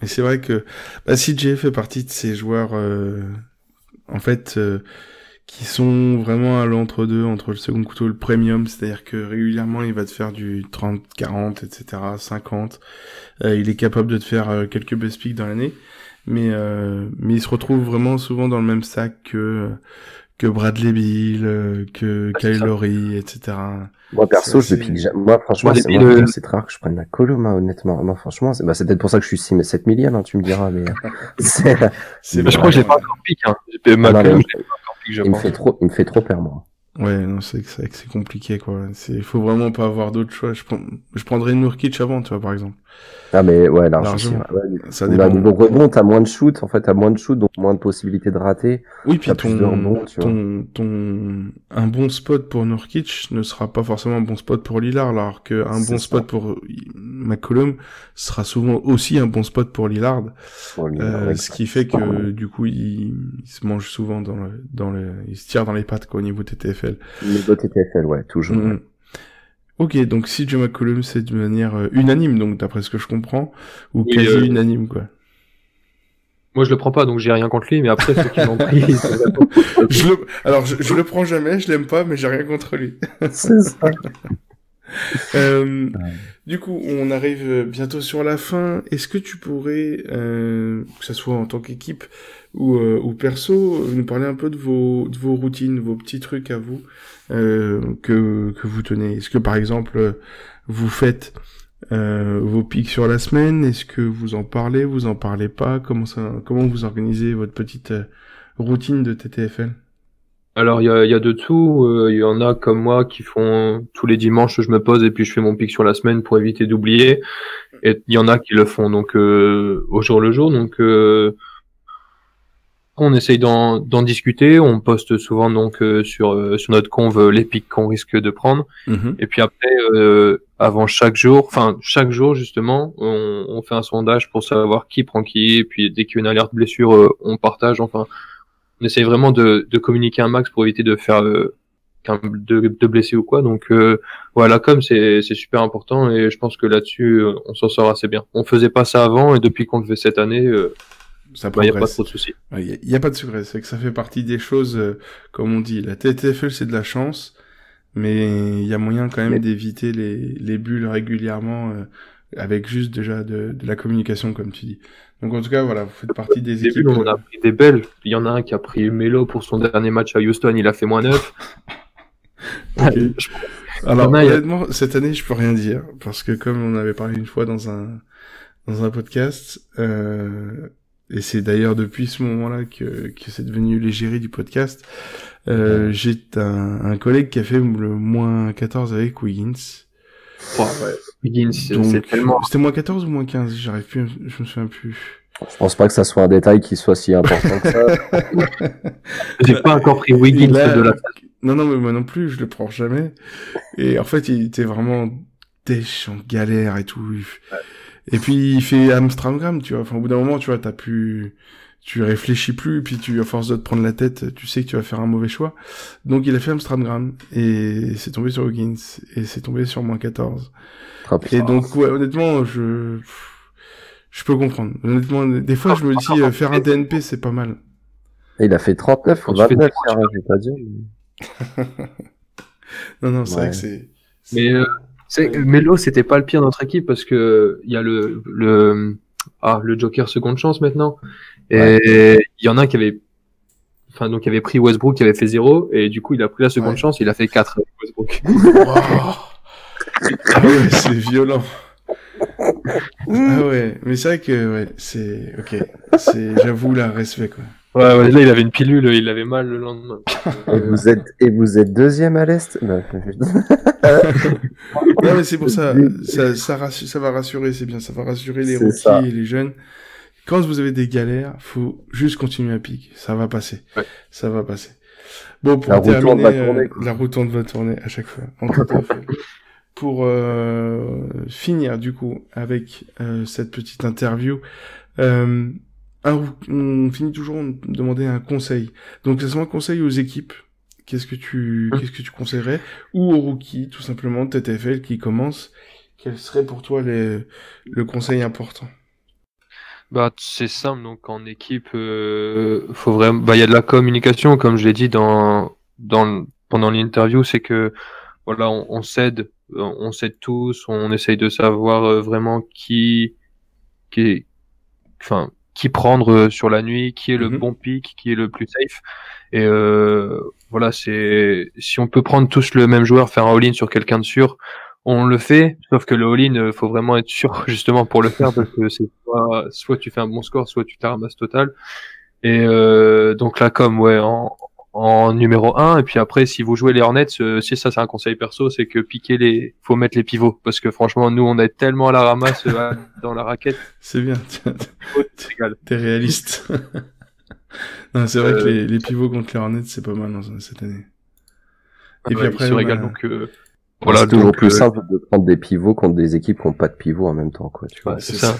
c'est vrai que CJ fait partie de ces joueurs, en fait, qui sont vraiment à l'entre-deux, entre le second couteau et le premium, c'est-à-dire que régulièrement, il va te faire du 30, 40, etc., 50. Il est capable de te faire quelques best picks dans l'année, mais il se retrouve vraiment souvent dans le même sac que Bradley Beal, que Kyle Lowry, etc. Moi, perso, moi, franchement, c'est très rare que je prenne la colo, honnêtement. Moi, franchement, c'est peut-être pour ça que je suis 7 millions, hein, tu me diras, mais je crois que j'ai pas encore piqué, hein. Il me fait trop peur, moi. Ouais, non, c'est vrai que c'est compliqué, quoi. Faut vraiment pas avoir d'autres choix. Je prendrais Nurkic avant, tu vois, par exemple. Ah, mais ouais, largement. Ça dépend. Donc, rebond, t'as moins de shoot, en fait, t'as moins de shoot, donc moins de possibilités de rater. Oui, puis un bon spot pour Nurkic ne sera pas forcément un bon spot pour Lillard, alors qu'un bon spot pour McCollum sera souvent aussi un bon spot pour Lillard. Ce qui fait que, du coup, il se mange souvent il se tire dans les pattes, quoi, au niveau TTFL. Niveau TTFL, ouais, toujours. Mm-hmm. Ok, donc CJ McCollum, c'est de manière unanime, donc d'après ce que je comprends, ou oui, quasi unanime, quoi. Moi, je le prends pas, donc j'ai rien contre lui, mais après, ceux qui l'ont pris... je le prends jamais, je l'aime pas, mais j'ai rien contre lui. C'est ça. Du coup, on arrive bientôt sur la fin. Est-ce que tu pourrais, que ça soit en tant qu'équipe ou perso, nous parler un peu de vos routines, vos petits trucs à vous que vous tenez? Est-ce que par exemple vous faites vos pics sur la semaine? Est-ce que vous en parlez? Vous en parlez pas? Comment vous organisez votre petite routine de TTFL? Alors il y a de tout. Il y en a comme moi qui font tous les dimanches, je me pose et puis je fais mon pic sur la semaine pour éviter d'oublier. Et il y en a qui le font donc au jour le jour. Donc on essaye d'en discuter. On poste souvent donc sur notre conv les pics qu'on risque de prendre. Et puis après avant chaque jour justement, on fait un sondage pour savoir qui prend qui. Et puis dès qu'il y a une alerte blessure, on partage. Enfin, on essaye vraiment de communiquer un max pour éviter de faire de blesser ou quoi. Donc voilà, comme c'est super important et je pense que là-dessus on s'en sort assez bien. On faisait pas ça avant et depuis qu'on le fait cette année, ça y a pas trop de soucis. Il y a pas de secret, c'est que ça fait partie des choses, comme on dit, la TTFL c'est de la chance, mais il y a moyen quand même d'éviter les bulles régulièrement avec juste déjà de la communication comme tu dis. Donc en tout cas voilà, vous faites partie des équipes. On a pris des belles. Il y en a un qui a pris Melo pour son dernier match à Houston, il a fait -9. Okay. Alors honnêtement, cette année je peux rien dire parce que comme on avait parlé une fois dans un podcast, et c'est d'ailleurs depuis ce moment-là que c'est devenu l'égérie du podcast. J'ai un collègue qui a fait le -14 avec Wiggins. Ouais. Wiggins, c'est tellement... C'était -14 ou -15, je me souviens plus. Je pense pas que ça soit un détail qui soit si important que ça. J'ai pas encore pris Wiggins de la... Non, mais moi non plus, je le prends jamais. Et en fait, il était vraiment dèche, en galère et tout. Ouais. Et puis, il fait Amstramgram, tu vois. Enfin, au bout d'un moment, tu vois, tu réfléchis plus, puis à force de te prendre la tête, tu sais que tu vas faire un mauvais choix. Donc, il a fait Amstramgram, et c'est tombé sur Wiggins, et c'est tombé sur -14. Et donc, ouais, honnêtement, je peux comprendre. Honnêtement, des fois, je me dis, faire un TNP, c'est pas mal. Et il a fait 39 ou 29, j'ai pas dit. Non, c'est vrai que c'est... Mais Melo, c'était pas le pire de notre équipe parce que il y a le Joker seconde chance maintenant. Et il y en a un qui avait pris Westbrook qui avait fait 0 et du coup il a pris la seconde chance, il a fait 4 avec Westbrook. Ah ouais, c'est violent. Ah ouais, mais c'est vrai que c'est OK. J'avoue là, respect quoi. Ouais, là il avait une pilule, il avait mal le lendemain. Et vous êtes deuxième à l'Est? Non, mais c'est pour ça va rassurer, c'est bien, ça va rassurer les rookies et les jeunes. Quand vous avez des galères, faut juste continuer à piquer, ça va passer. Ouais. Ça va passer. Bon, pour terminer, la roue tourne va tourner à chaque fois. En tout cas, pour finir du coup avec cette petite interview, on finit toujours en demander un conseil. Donc, c'est un conseil aux équipes. Qu'est-ce que tu conseillerais? Ou aux rookies, tout simplement, TTFL qui commence. Quel serait pour toi le conseil important? Bah, c'est simple. Donc, en équipe, faut vraiment, il y a de la communication, comme je l'ai dit pendant l'interview, c'est que, voilà, on s'aide tous, on essaye de savoir vraiment qui prendre sur la nuit, qui est le bon pick, qui est le plus safe. Et voilà, si on peut prendre tous le même joueur, faire un all-in sur quelqu'un de sûr, on le fait. Sauf que le all-in, faut vraiment être sûr justement pour le faire parce que c'est soit tu fais un bon score, soit tu te ramasses total. Et donc là, comme en numéro 1, et puis après, si vous jouez les Hornets, si ça c'est un conseil perso, c'est que faut mettre les pivots, parce que franchement, nous, on est tellement à la ramasse dans la raquette. C'est bien, t'es réaliste. Non, c'est vrai que les pivots contre les Hornets, c'est pas mal cette année. Et puis après, donc, voilà, c'est toujours plus simple de prendre des pivots contre des équipes qui n'ont pas de pivot en même temps, quoi. Tu vois. C'est ça.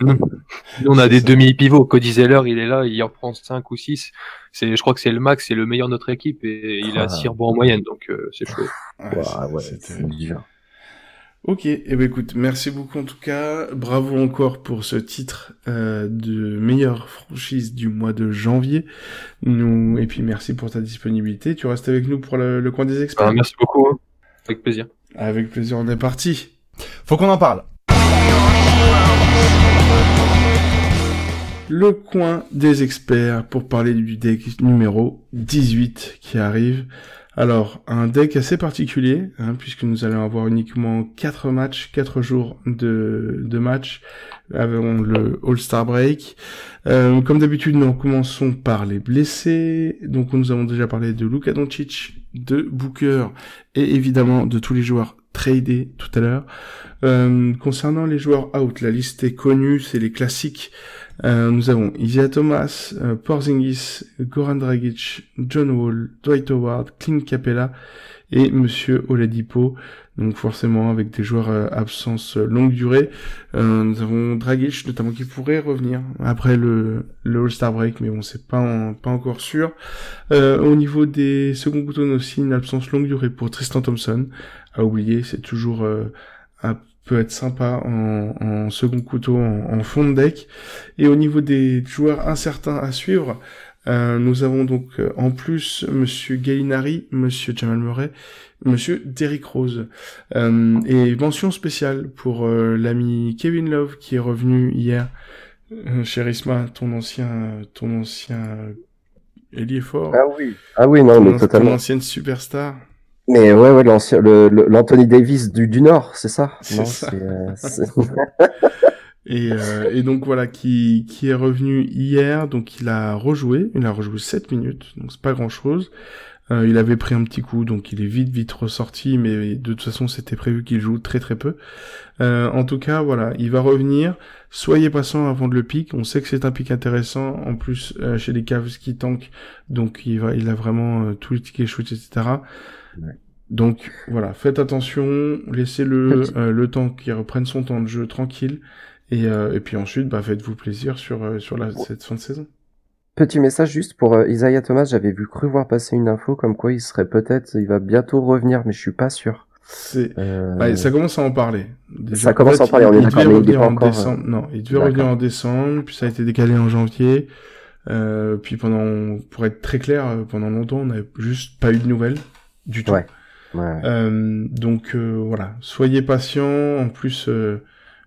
Nous, on a des demi-pivots. Cody Zeller, il est là, il en prend 5 ou 6. Je crois que c'est le max, c'est le meilleur de notre équipe et il a 6 rebonds en moyenne, donc c'est chaud. Ouais, c'est dur. Ok, écoute, merci beaucoup en tout cas. Bravo encore pour ce titre de meilleure franchise du mois de janvier. Et puis merci pour ta disponibilité. Tu restes avec nous pour le coin des experts. Merci beaucoup. Avec plaisir. Avec plaisir, on est parti. Faut qu'on en parle. Le coin des experts pour parler du deck numéro 18 qui arrive. Alors, un deck assez particulier, puisque nous allons avoir uniquement 4 matchs, 4 jours de matchs avant le All-Star Break. Comme d'habitude, nous commençons par les blessés. Donc, nous avons déjà parlé de Luka Doncic, de Booker, et évidemment de tous les joueurs tradés tout à l'heure. Concernant les joueurs out, la liste est connue, c'est les classiques. Nous avons Isaiah Thomas, Porzingis, Goran Dragic, John Wall, Dwight Howard, Clint Capella et Monsieur Oladipo. Donc forcément avec des joueurs absence longue durée. Nous avons Dragic notamment qui pourrait revenir après le All-Star Break, mais bon c'est pas encore sûr. Au niveau des seconds couteaux aussi, une absence longue durée pour Tristan Thompson. À oublier, c'est toujours peut être sympa en second couteau, en fond de deck. Et au niveau des joueurs incertains à suivre, nous avons donc en plus Monsieur Gallinari, Monsieur Jamal Murray, Monsieur Derrick Rose. Et mention spéciale pour l'ami Kevin Love qui est revenu hier. Cher Isma, ton ancien ailier fort. Ah oui, non, mais totalement. Ton ancienne superstar. Mais ouais, l'Anthony Davis du Nord, c'est ça? C'est ça. Et donc voilà, qui est revenu hier, donc il a rejoué 7 minutes, donc c'est pas grand chose. Il avait pris un petit coup, donc il est vite ressorti, mais de toute façon c'était prévu qu'il joue très peu. En tout cas, voilà, il va revenir. Soyez patient avant de le pick. On sait que c'est un pick intéressant. En plus, chez les Cavs qui tankent, donc il a vraiment tout le ticket shoot, etc. Ouais. Donc voilà, faites attention, laissez-le le temps qu'il reprenne son temps de jeu tranquille, et puis ensuite faites-vous plaisir sur cette fin de saison. Petit message juste pour Isaiah Thomas, j'avais cru voir passer une info comme quoi il va bientôt revenir, mais je suis pas sûr. Ça commence à en parler. Déjà, ça commence à en parler, on est d'accord, mais il devait en décembre. Non, il devait revenir en décembre, puis ça a été décalé en janvier. Puis pour être très clair, pendant longtemps, on n'avait juste pas eu de nouvelles du tout. Ouais. Donc voilà, soyez patients. En plus,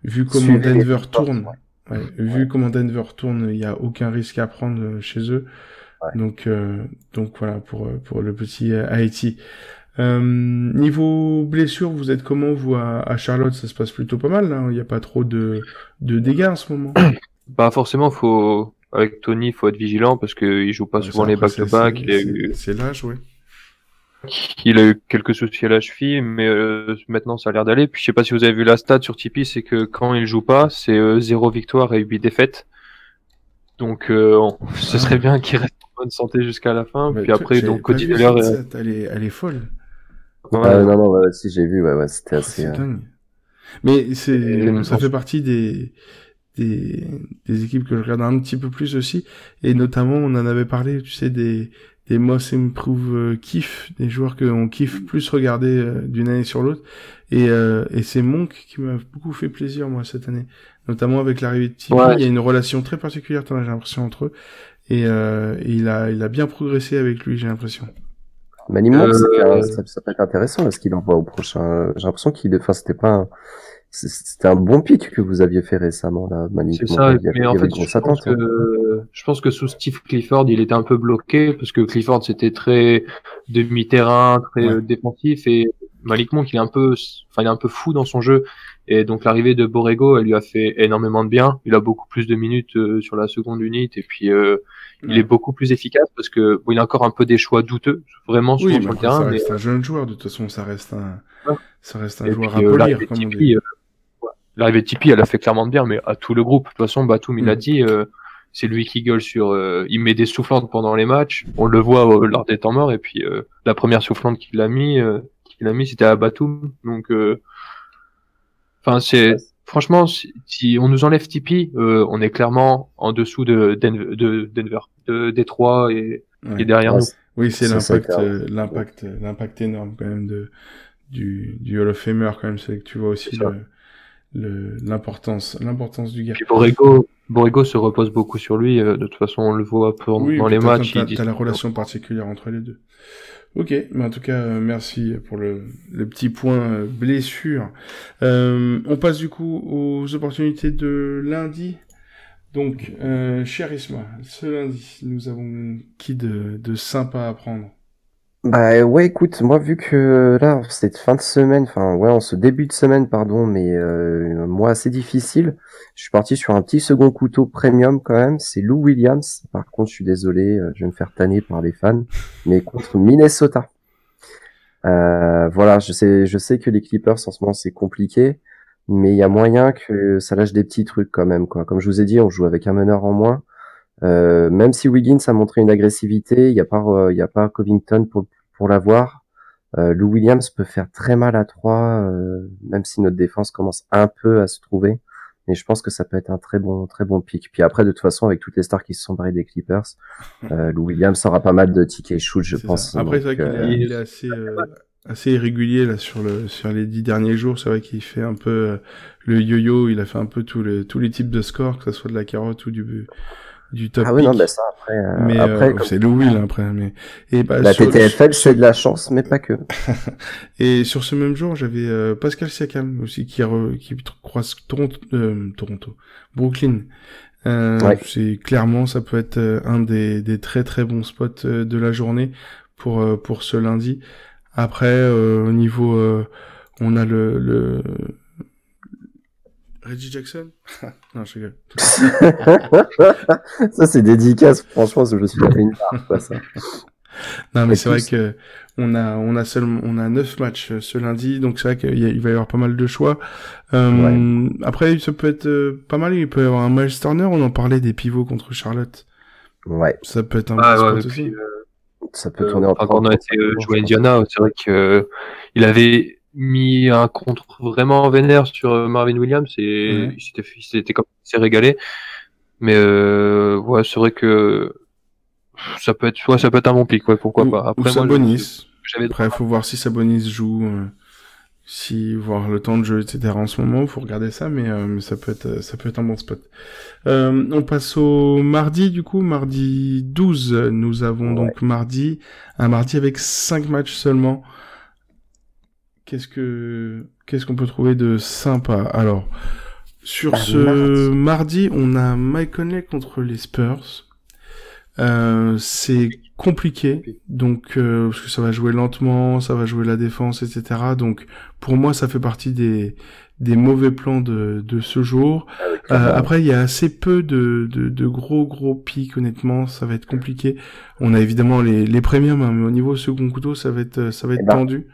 vu comment Denver tourne, il y a aucun risque à prendre chez eux. Ouais. Donc voilà pour le petit Haïti. Niveau blessure, vous êtes comment vous à Charlotte? Ça se passe plutôt pas mal, là. Il n'y a pas trop de dégâts en ce moment. Forcément, avec Tony, faut être vigilant parce qu'il joue pas souvent les back-to-back. C'est l'âge, ouais. Il a eu quelques soucis à la cheville, mais maintenant ça a l'air d'aller. Puis je sais pas si vous avez vu la stat sur Tipeee, c'est que quand il joue pas, c'est 0 victoire et 8 défaites. Donc ce serait bien qu'il reste en bonne santé jusqu'à la fin. Puis après, donc Cody Zeller, elle est folle. Non, si j'ai vu, c'était assez. Dingue. Mais ça fait partie des équipes que je regarde un petit peu plus aussi, et notamment on en avait parlé, tu sais, des Most Improve kiff, des joueurs qu'on kiffe plus regarder d'une année sur l'autre, et c'est Monk qui m'a beaucoup fait plaisir moi cette année, notamment avec l'arrivée de Tipeee. Il y a une relation très particulière, j'ai l'impression, entre eux, et il a bien progressé avec lui, j'ai l'impression. Manny Monk, ça peut être intéressant, ce qu'il envoie au prochain. J'ai l'impression c'était un bon pick que vous aviez fait récemment, là, Manny. C'est ça, mais en fait, je pense que sous Steve Clifford, il était un peu bloqué, parce que Clifford, c'était très demi-terrain, très défensif, et Malik Monk, il est un peu fou dans son jeu, et donc l'arrivée de Borrego, elle lui a fait énormément de bien. Il a beaucoup plus de minutes sur la seconde unité, et puis il est beaucoup plus efficace, parce que il a encore un peu des choix douteux, vraiment sur le terrain. Ça reste un jeune joueur, de toute façon, ça reste un joueur à polir, comme on dit. L'arrivée de Tipeee, elle a fait clairement de bien, mais à tout le groupe. De toute façon, Batum, il a dit, c'est lui qui gueule il met des soufflantes pendant les matchs. On le voit lors des temps morts, et puis la première soufflante qu'il a mis, c'était à Batum. Donc, franchement, si on nous enlève Tipeee, on est clairement en dessous de Denver, de Détroit et derrière nous. Oui, c'est l'impact énorme quand même du Hall of Famer quand même. C'est que tu vois aussi l'importance du gars. Puis Borrego se repose beaucoup sur lui. De toute façon, on le voit dans les matchs. T'as la relation particulière entre les deux. Ok, mais en tout cas, merci pour le petit point blessure. On passe du coup aux opportunités de lundi. Donc, cher Isma, ce lundi, nous avons qui de sympa à prendre? Bah ouais, écoute, moi vu que là cette fin de semaine, enfin ouais, en ce début de semaine pardon, mais moi assez difficile, je suis parti sur un petit second couteau premium quand même, c'est Lou Williams. Par contre, je suis désolé, je vais me faire tanner par les fans, mais contre Minnesota. Voilà, je sais que les Clippers en ce moment c'est compliqué, mais il y a moyen que ça lâche des petits trucs quand même quoi. Comme je vous ai dit, on joue avec un meneur en moins. Même si Wiggins a montré une agressivité, il y a pas Covington pour l'avoir. Lou Williams peut faire très mal à 3, même si notre défense commence un peu à se trouver. Mais je pense que ça peut être un très bon pick. Puis après, de toute façon, avec toutes les stars qui se sont barrées des Clippers, Lou Williams aura pas mal de tickets shoot, je pense. Ça. Après, donc, c'est vrai qu'il est assez irrégulier là sur les 10 derniers jours. C'est vrai qu'il fait un peu le yo-yo. Il a fait un peu tous les types de scores, que ce soit de la carotte ou du top ah oui, pick. non, bah ça, après, mais après c'est Lou Will après. Mais la TTFL, c'est de la chance, mais pas que. Et sur ce même jour, j'avais Pascal Siakam aussi qui croise Toronto, Brooklyn. Ouais. C'est clairement, ça peut être un des très très bons spots de la journée pour ce lundi. Après, au niveau, on a le Reggie Jackson. Non, je rigole. Ça, c'est dédicace. Franchement, je me suis fait une part, quoi, ça. Non, mais c'est vrai que on a 9 matchs ce lundi, donc c'est vrai qu'il va y avoir pas mal de choix. Ouais. Après, ça peut être pas mal. Il peut y avoir un Miles Turner. On en parlait des pivots contre Charlotte. Ouais. Ça peut être un bon spot aussi. Ça peut tourner en quand on a été joué à Indiana, c'est vrai que il avait mis un contre vraiment vénère sur Marvin Williams et il s'était comme s'est régalé. Mais ouais, c'est vrai que ça peut être un bon pick, ouais, pourquoi pas. Après, ou Sabonis. Après, faut voir si Sabonis joue, voir le temps de jeu, etc. En ce moment, faut regarder ça, mais ça peut être un bon spot. On passe au mardi, du coup, mardi 12. Nous avons donc un mardi avec 5 matchs seulement. Qu'est-ce qu'on peut trouver de sympa? Alors, sur ce mardi, on a Mike Conley contre les Spurs. C'est compliqué, donc parce que ça va jouer lentement, ça va jouer la défense, etc. Donc pour moi, ça fait partie des mauvais plans de ce jour. Après, il y a assez peu de gros pics, honnêtement, ça va être compliqué. On a évidemment les premiums, hein, mais au niveau second couteau, ça va être tendu.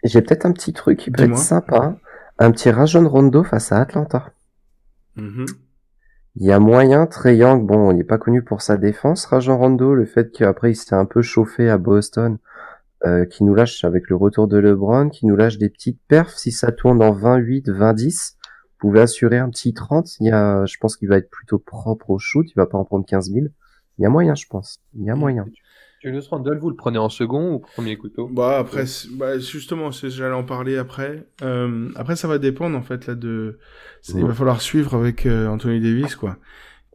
J'ai peut-être un petit truc qui peut être sympa, un petit Rajon Rondo face à Atlanta. Il y a moyen, Trae Young, bon, il n'est pas connu pour sa défense. Rajon Rondo, le fait qu'après il s'était un peu chauffé à Boston, qui nous lâche avec le retour de LeBron, qui nous lâche des petites perfs, si ça tourne en 28, 20-10, vous pouvez assurer un petit 30. Je pense qu'il va être plutôt propre au shoot, il va pas en prendre 15 000. Il y a moyen, je pense. Il y a moyen. Julius Randle, vous le prenez en second ou premier couteau? Bah après, justement, j'allais en parler après. Après, ça va dépendre en fait là il va falloir suivre avec Anthony Davis quoi.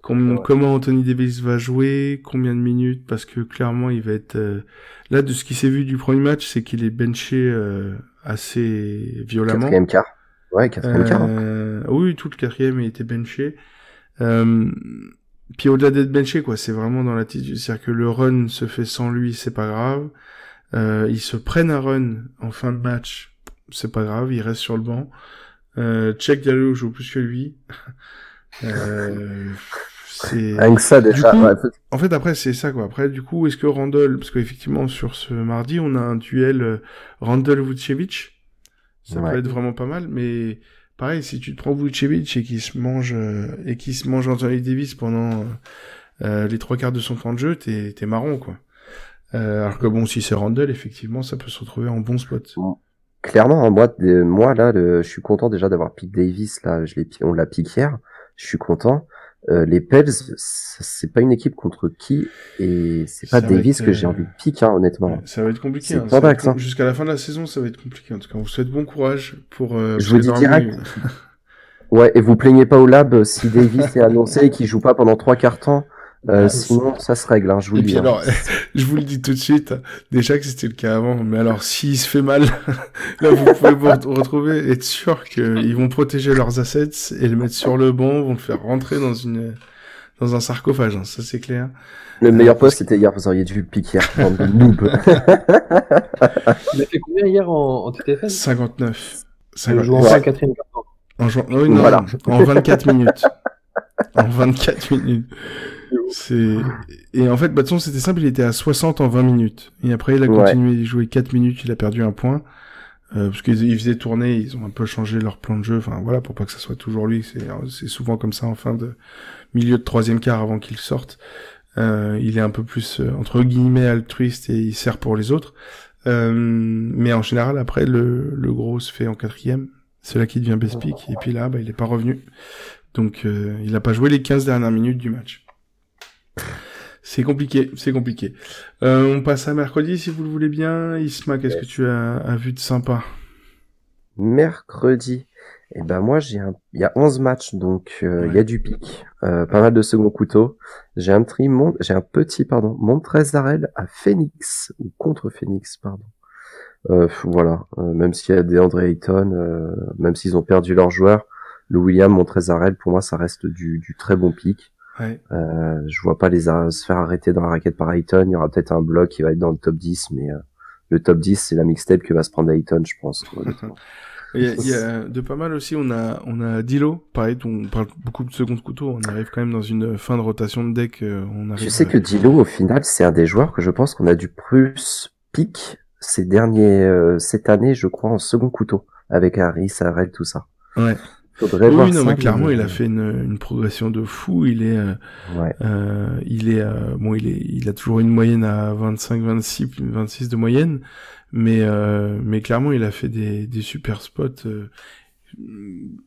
Comment Anthony Davis va jouer, combien de minutes, parce que clairement il va être là de ce qui s'est vu du premier match, c'est qu'il est benché assez violemment. Quatrième quart. Ouais, quatrième quart. Oui, tout le quatrième il était benché. Puis au-delà d'être benché, quoi, c'est vraiment dans l'attitude. C'est-à-dire que le run se fait sans lui, c'est pas grave. Ils se prennent un run en fin de match, c'est pas grave, il reste sur le banc. Check Diallo joue plus que lui. C'est... Avec ça, déjà. Du coup, en fait, après, c'est ça, quoi. Après, du coup, est-ce que Randle, parce qu'effectivement, sur ce mardi, on a un duel Randle-Vucevic. Ça peut être vraiment pas mal, mais pareil, si tu te prends Vucevic et qu'il se mange Anthony Davis pendant les 3/4 de son temps de jeu, t'es marron, quoi. Alors que bon, si c'est Randle, effectivement, ça peut se retrouver en bon spot. Clairement, moi là, je suis content déjà d'avoir pick Davis là. On l'a pick hier. Je suis content. Les Pels, c'est pas une équipe contre qui, et c'est pas Davis que j'ai envie de pick, hein, honnêtement. Ça va être compliqué. Hein, jusqu'à la fin de la saison, ça va être compliqué. En tout cas, on vous souhaite bon courage pour. Je vous dis direct. Ouais, et vous plaignez pas au lab si Davis est annoncé et qu'il joue pas pendant 3/4 temps. Sinon, ça se règle, hein, je vous le dis. Alors, je vous le dis tout de suite, déjà que c'était le cas avant, mais alors, s'il se fait mal, là, vous pouvez vous retrouver, être sûr qu'ils vont protéger leurs assets et le mettre sur le banc, vont le faire rentrer dans dans un sarcophage, hein, ça c'est clair. Le meilleur poste c'était hier, vous auriez dû le piquer, bande de noob. Il a fait combien hier en TTFL? 59. En jouant en 4ème quart-temps. En jouant, oui, non, Voilà. en 24 minutes. En 24 minutes. Et en fait, Batson, c'était simple, il était à 60 en 20 minutes. Et après, il a continué, il jouait 4 minutes, il a perdu un point. Parce qu'ils faisaient tourner, ils ont un peu changé leur plan de jeu, enfin voilà, pour pas que ça soit toujours lui, c'est souvent comme ça en fin de milieu de troisième quart avant qu'il sorte. Il est un peu plus, entre guillemets, altruiste et il sert pour les autres. Mais en général, après, le gros se fait en 4ème. C'est là qu'il devient best pick. Et puis là, il est pas revenu. Donc, il a pas joué les 15 dernières minutes du match. C'est compliqué. On passe à mercredi, si vous le voulez bien. Isma, qu'est-ce que tu as vu de sympa? Mercredi. Et ben moi il y a 11 matchs, donc il y a du pic, pas mal de second couteau. J'ai un petit Montrezl à Phoenix, ou contre Phoenix, pardon. Voilà, même s'il y a des André Ayton, même s'ils ont perdu leurs joueurs, le William Montrezl, pour moi ça reste du très bon pic. Ouais. Je vois pas se faire arrêter dans la raquette par Ayton. Il y aura peut-être un bloc qui va être dans le top 10, mais le top 10 c'est la mixtape que va se prendre Ayton, je pense. Il y a de pas mal aussi, on a Dilo, pareil, on parle beaucoup de second couteau, on arrive quand même dans une fin de rotation de deck, Je sais que Dilo, au final, c'est un des joueurs que je pense qu'on a du plus pic cette année, je crois, en second couteau, avec Harris, Harrell, tout ça. Ouais. Faudrait voir ça, mais clairement, il a fait une progression de fou, il a toujours une moyenne à 25, 26 de moyenne, mais clairement, il a fait des super spots.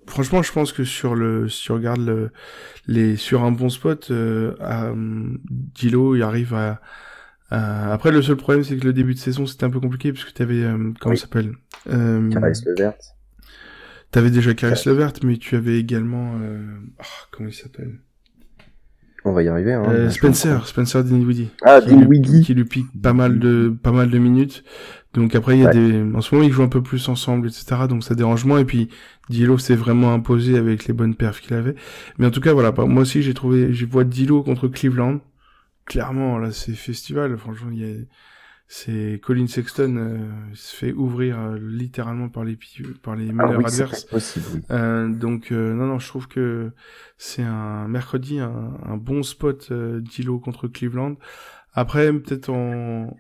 Franchement, je pense que si tu regardes sur un bon spot, Dilo, il arrive à après, le seul problème, c'est que le début de saison, c'était un peu compliqué, parce que t'avais, comment ça s'appelle? Caris Levert. T'avais déjà Caris Levert, mais tu avais également, comment il s'appelle? On va y arriver, hein. Spencer Dinwiddie. Ah, Dinwiddie. Qui lui pique pas mal de minutes. Donc après, il y a en ce moment, ils jouent un peu plus ensemble, etc. Donc ça dérange moins. Et puis, Dilo s'est vraiment imposé avec les bonnes perfs qu'il avait. Mais en tout cas, voilà. Moi aussi, j'ai vu Dilo contre Cleveland. Clairement, là, c'est festival. Franchement, c'est Colin Sexton se fait ouvrir littéralement par les meneurs adverses. Possible. Donc non, je trouve que c'est un mercredi un bon spot Dilo contre Cleveland. Après peut-être en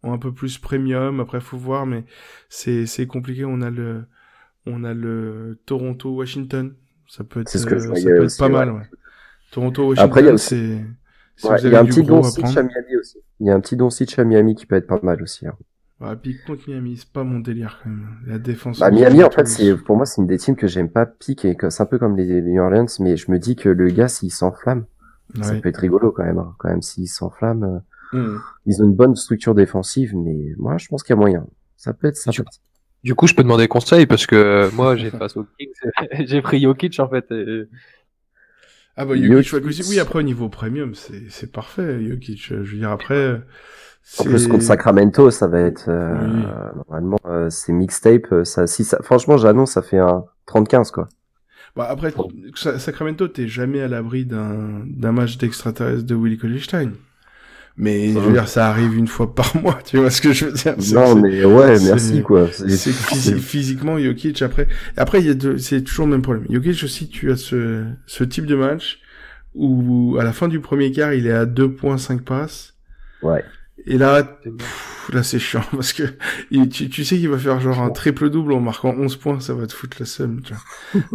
un peu plus premium. Après faut voir, mais c'est compliqué. On a le Toronto Washington. Ça peut être pas mal. Ouais. Toronto Washington. Après, il y a aussi... il y a un petit Doncic à Miami aussi. Il y a un petit Doncic à Miami qui peut être pas mal aussi. Hein. Ouais, puis contre Miami, c'est pas mon délire quand même. La défense. Miami, en fait, pour moi, c'est une des teams que j'aime pas piquer. C'est un peu comme les New Orleans, mais je me dis que le gars, s'il s'enflamme, ça peut être rigolo quand même. Hein. Quand même, s'il s'enflamme, ils ont une bonne structure défensive, mais moi, je pense qu'il y a moyen. Ça peut être sympathique. Du coup, je peux demander conseil parce que moi, j'ai face aux Kings, j'ai pris Jokic en fait. Ah bah Jokic, oui, après au niveau premium, c'est parfait, Jokic. Je veux dire, après... En plus, contre Sacramento, ça va être... normalement, c'est mixtape. Franchement, j'annonce, ça fait un 30-15, quoi. Bah après, Sacramento, t'es jamais à l'abri d'un match d'extraterrestre de Willie Cauley-Stein. Mais je veux dire, ça arrive une fois par mois, tu vois ce que je veux dire. Mais ouais, merci, quoi. C'est physiquement, Jokic, après, c'est toujours le même problème. Jokic aussi, tu as ce type de match où, à la fin du premier quart, il est à 2.5 passes. Ouais. Et là c'est chiant, parce que, tu sais qu'il va faire genre un triple-double en marquant 11 points, ça va te foutre la seum, tu vois.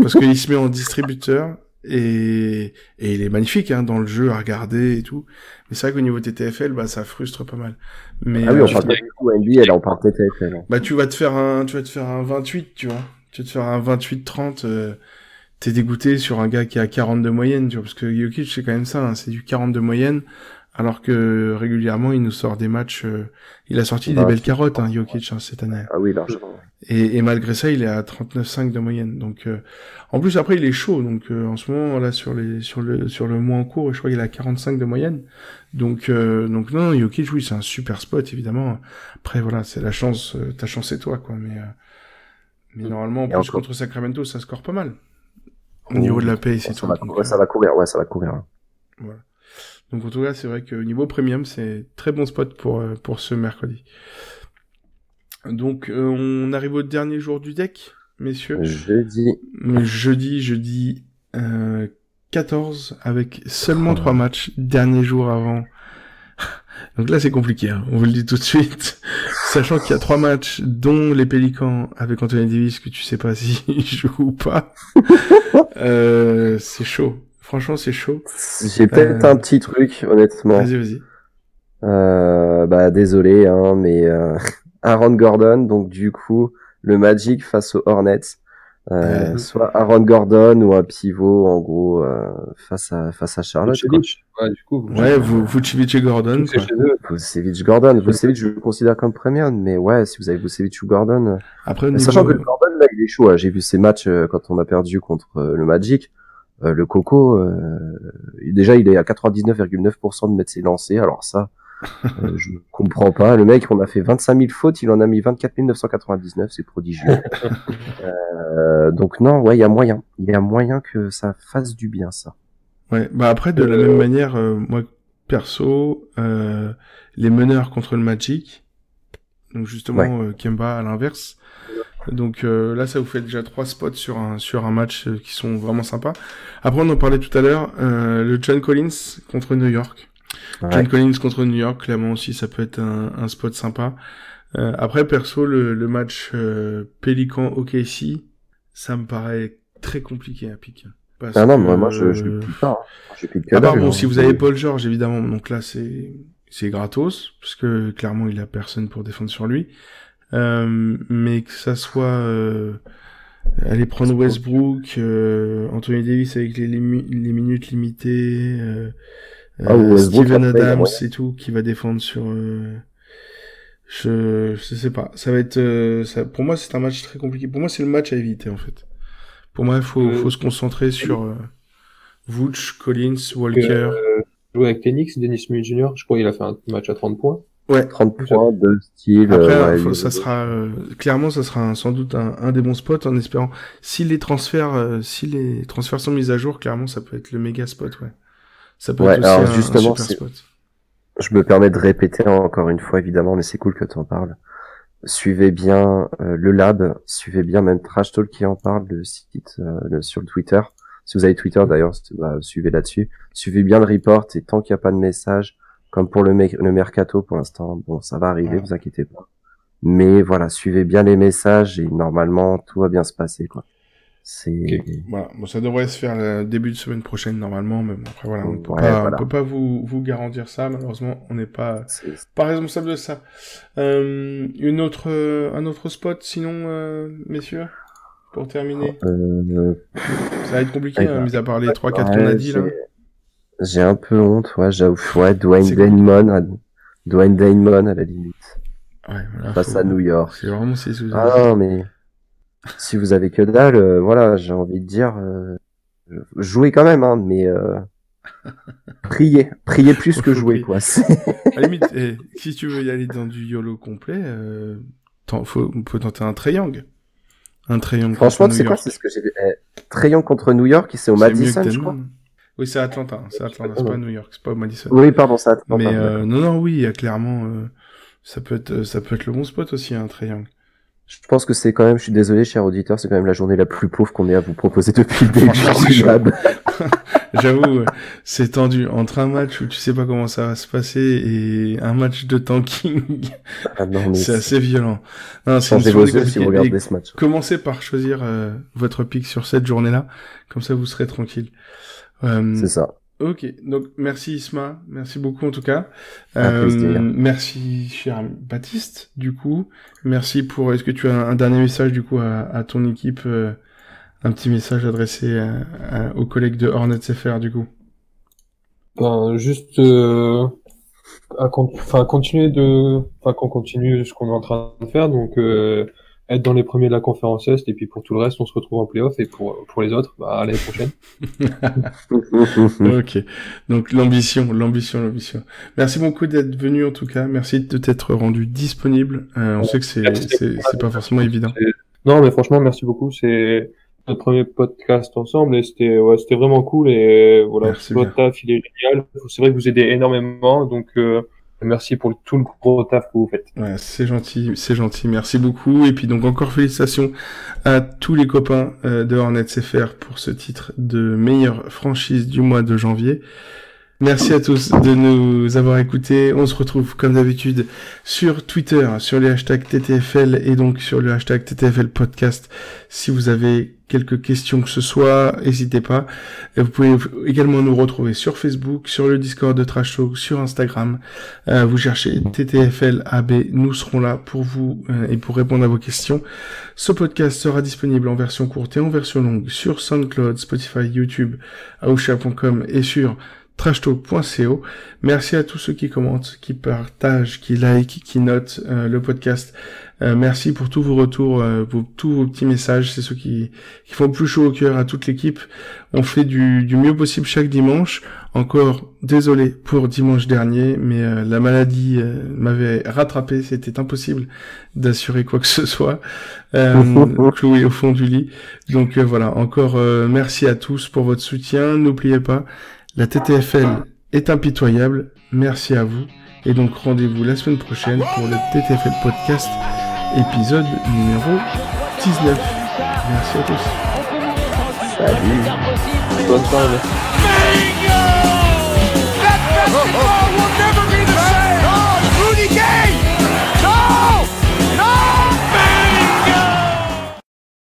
Parce qu'il se met en distributeur, et il est magnifique, hein, dans le jeu, à regarder et tout. Mais c'est vrai qu'au niveau TTFL, ça frustre pas mal. Mais, on parle du coup NBA, là, on parle TTFL. Hein. Tu vas te faire un 28, tu vois. Tu vas te faire un 28-30, t'es dégoûté sur un gars qui a 42 moyenne, tu vois, parce que Jokic, c'est quand même ça, hein, c'est du 42 moyenne, alors que régulièrement, il nous sort des matchs, il a sorti des belles carottes, hein, Jokic, hein, cette année. Ah oui, largement. Et malgré ça, il est à 39,5 de moyenne. Donc, en plus, après, il est chaud. Donc, en ce moment, là, sur le mois en cours, je crois qu'il est à 45 de moyenne. Donc non, Jokic, oui, c'est un super spot, évidemment. Après, voilà, c'est la chance, ta chance c'est toi, quoi. Mais normalement, en plus, contre Sacramento, ça score pas mal. Au niveau de la paye, c'est tout. Ça va courir, ouais, ça va courir. Voilà. Donc en tout cas, c'est vrai que niveau premium, c'est très bon spot pour ce mercredi. Donc on arrive au dernier jour du deck, messieurs. Jeudi 14 avec seulement 3 matchs, dernier jour avant. Donc là c'est compliqué, hein. On vous le dit tout de suite. Sachant qu'il y a 3 matchs, dont les Pélicans avec Anthony Davis, que tu sais pas s'il joue ou pas. C'est chaud. Franchement, c'est chaud. J'ai peut-être un petit truc, honnêtement. Vas-y. Désolé, hein, mais Aaron Gordon, donc du coup, le Magic face aux Hornets. Soit Aaron Gordon ou un pivot, en gros, face à Charlotte. Vucevic. Ouais, du coup. Vucevic et Gordon. Vucevic, je le considère comme premium, mais ouais, si vous avez Vucevic ou Gordon. Après, sachant que Gordon, là, il est chaud, hein. J'ai vu ses matchs quand on a perdu contre le Magic. Le Coco, déjà, il est à 99,9% de mettre ses lancers, alors ça, je comprends pas. Le mec, on a fait 25 000 fautes, il en a mis 24 999, c'est prodigieux. Donc non, ouais, il y a moyen que ça fasse du bien, ça. Ouais, après, de la même manière, moi, perso, les meneurs contre le Magic, donc justement, Kemba à l'inverse. Donc là, ça vous fait déjà 3 spots sur un match qui sont vraiment sympas. Après, on en parlait tout à l'heure, le John Collins contre New York. Ouais. John Collins contre New York, clairement aussi, ça peut être un spot sympa. Après, perso, le match Pélican OKC, ça me paraît très compliqué à piquer. Moi, je pique pas. Je pique que dalle. Bon, si vous avez Paul George, évidemment, donc là, c'est gratos, parce que clairement, il a personne pour défendre sur lui. Mais que ça soit aller prendre Westbrook, Anthony Davis avec les minutes limitées, Steven Adams et tout qui va défendre sur je sais pas, ça va être pour moi c'est un match très compliqué. Pour moi c'est le match à éviter en fait. Pour moi il faut se concentrer sur Vooch, Collins, Walker. Jouer avec Phoenix, Dennis Smith Jr. Je crois qu'il a fait un match à 30 points. Ouais, 30 points de style. Après, ça sera clairement, ça sera sans doute un des bons spots en espérant. Si les transferts sont mis à jour, clairement, ça peut être le méga spot, ouais. Ça peut être aussi un super spot. Je me permets de répéter encore une fois, évidemment, mais c'est cool que tu en parles. Suivez bien le Lab, suivez bien même Trash Talk qui en parle, le site sur le Twitter. Si vous avez Twitter d'ailleurs, suivez là-dessus. Suivez bien le report et tant qu'il n'y a pas de message. Comme pour le mercato, pour l'instant, bon, ça va arriver, vous inquiétez pas. Mais voilà, suivez bien les messages et normalement, tout va bien se passer, quoi. Voilà. Bon, ça devrait se faire le début de semaine prochaine, normalement, mais bon, après, voilà, on peut pas vous garantir ça, malheureusement, on n'est pas responsable de ça. Un autre spot, sinon, messieurs, pour terminer? Ça va être compliqué, mis à part les 3-4 qu'on a dit, là. J'ai un peu honte, j'avoue. Ouais, Dwayne Damon à la limite. Ouais, voilà, face à New York. C'est vraiment non, mais si vous avez que dalle, voilà, j'ai envie de dire, jouez quand même, hein, mais priez plus que jouer, quoi. À la limite, si tu veux y aller dans du YOLO complet, on peut tenter un Trae Young. Franchement, tu sais quoi, c'est ce que j'ai vu. Trae Young contre New York, c'est au Madison, je crois. Oui, c'est Atlanta, c'est pas New York, c'est pas Madison. Oui, pardon, c'est Atlanta. Mais non, oui, il y a clairement, ça peut être le bon spot aussi, un Trae Young. Je pense que c'est quand même, je suis désolé, cher auditeur, c'est quand même la journée la plus pauvre qu'on ait à vous proposer depuis le début du lab. J'avoue, c'est tendu. Entre un match où tu sais pas comment ça va se passer et un match de tanking, c'est assez violent. Non, changez vos yeux si vous regardez ce match. Commencez par choisir votre pick sur cette journée-là, comme ça vous serez tranquille. C'est ça. Ok, donc merci Isma, merci beaucoup en tout cas. Plaisir. Merci cher Baptiste, du coup. Merci pour. Est-ce que tu as un dernier message du coup à ton équipe, un petit message adressé aux collègues de Hornets FR du coup? Juste qu'on continue ce qu'on est en train de faire, donc être dans les premiers de la conférence Est, et puis pour tout le reste, on se retrouve en playoff, et pour les autres, à l'année prochaine. Ok. Donc, l'ambition. Merci beaucoup d'être venu, en tout cas. Merci de t'être rendu disponible. On sait que c'est pas forcément évident. Non, mais franchement, merci beaucoup. notre premier podcast ensemble et c'était vraiment cool et voilà, Merci votre taf, il est génial. C'est vrai que vous aidez énormément, donc merci pour tout le gros taf que vous faites. Ouais, c'est gentil, merci beaucoup. Et puis donc encore félicitations à tous les copains de Hornets FR pour ce titre de meilleure franchise du mois de janvier. Merci à tous de nous avoir écoutés. On se retrouve comme d'habitude sur Twitter, sur les hashtags TTFL et donc sur le hashtag TTFL Podcast. Si vous avez quelques questions que ce soit, n'hésitez pas. Et vous pouvez également nous retrouver sur Facebook, sur le Discord de Trash Talk, sur Instagram. Vous cherchez TTFL AB, nous serons là pour vous et pour répondre à vos questions. Ce podcast sera disponible en version courte et en version longue sur SoundCloud, Spotify, YouTube, aosha.com et sur trashtalk.co. Merci à tous ceux qui commentent, qui partagent, qui like, qui notent le podcast. Merci pour tous vos retours, tous vos petits messages. C'est ceux qui font plus chaud au cœur à toute l'équipe. On fait du mieux possible chaque dimanche. Encore désolé pour dimanche dernier, mais la maladie m'avait rattrapé. C'était impossible d'assurer quoi que ce soit. Cloué au fond du lit. Donc voilà, encore merci à tous pour votre soutien. N'oubliez pas, la TTFL est impitoyable. Merci à vous. Et donc rendez-vous la semaine prochaine pour le TTFL Podcast, épisode numéro 19. Merci à tous. Salut. Bonne soirée. Bingo! That basketball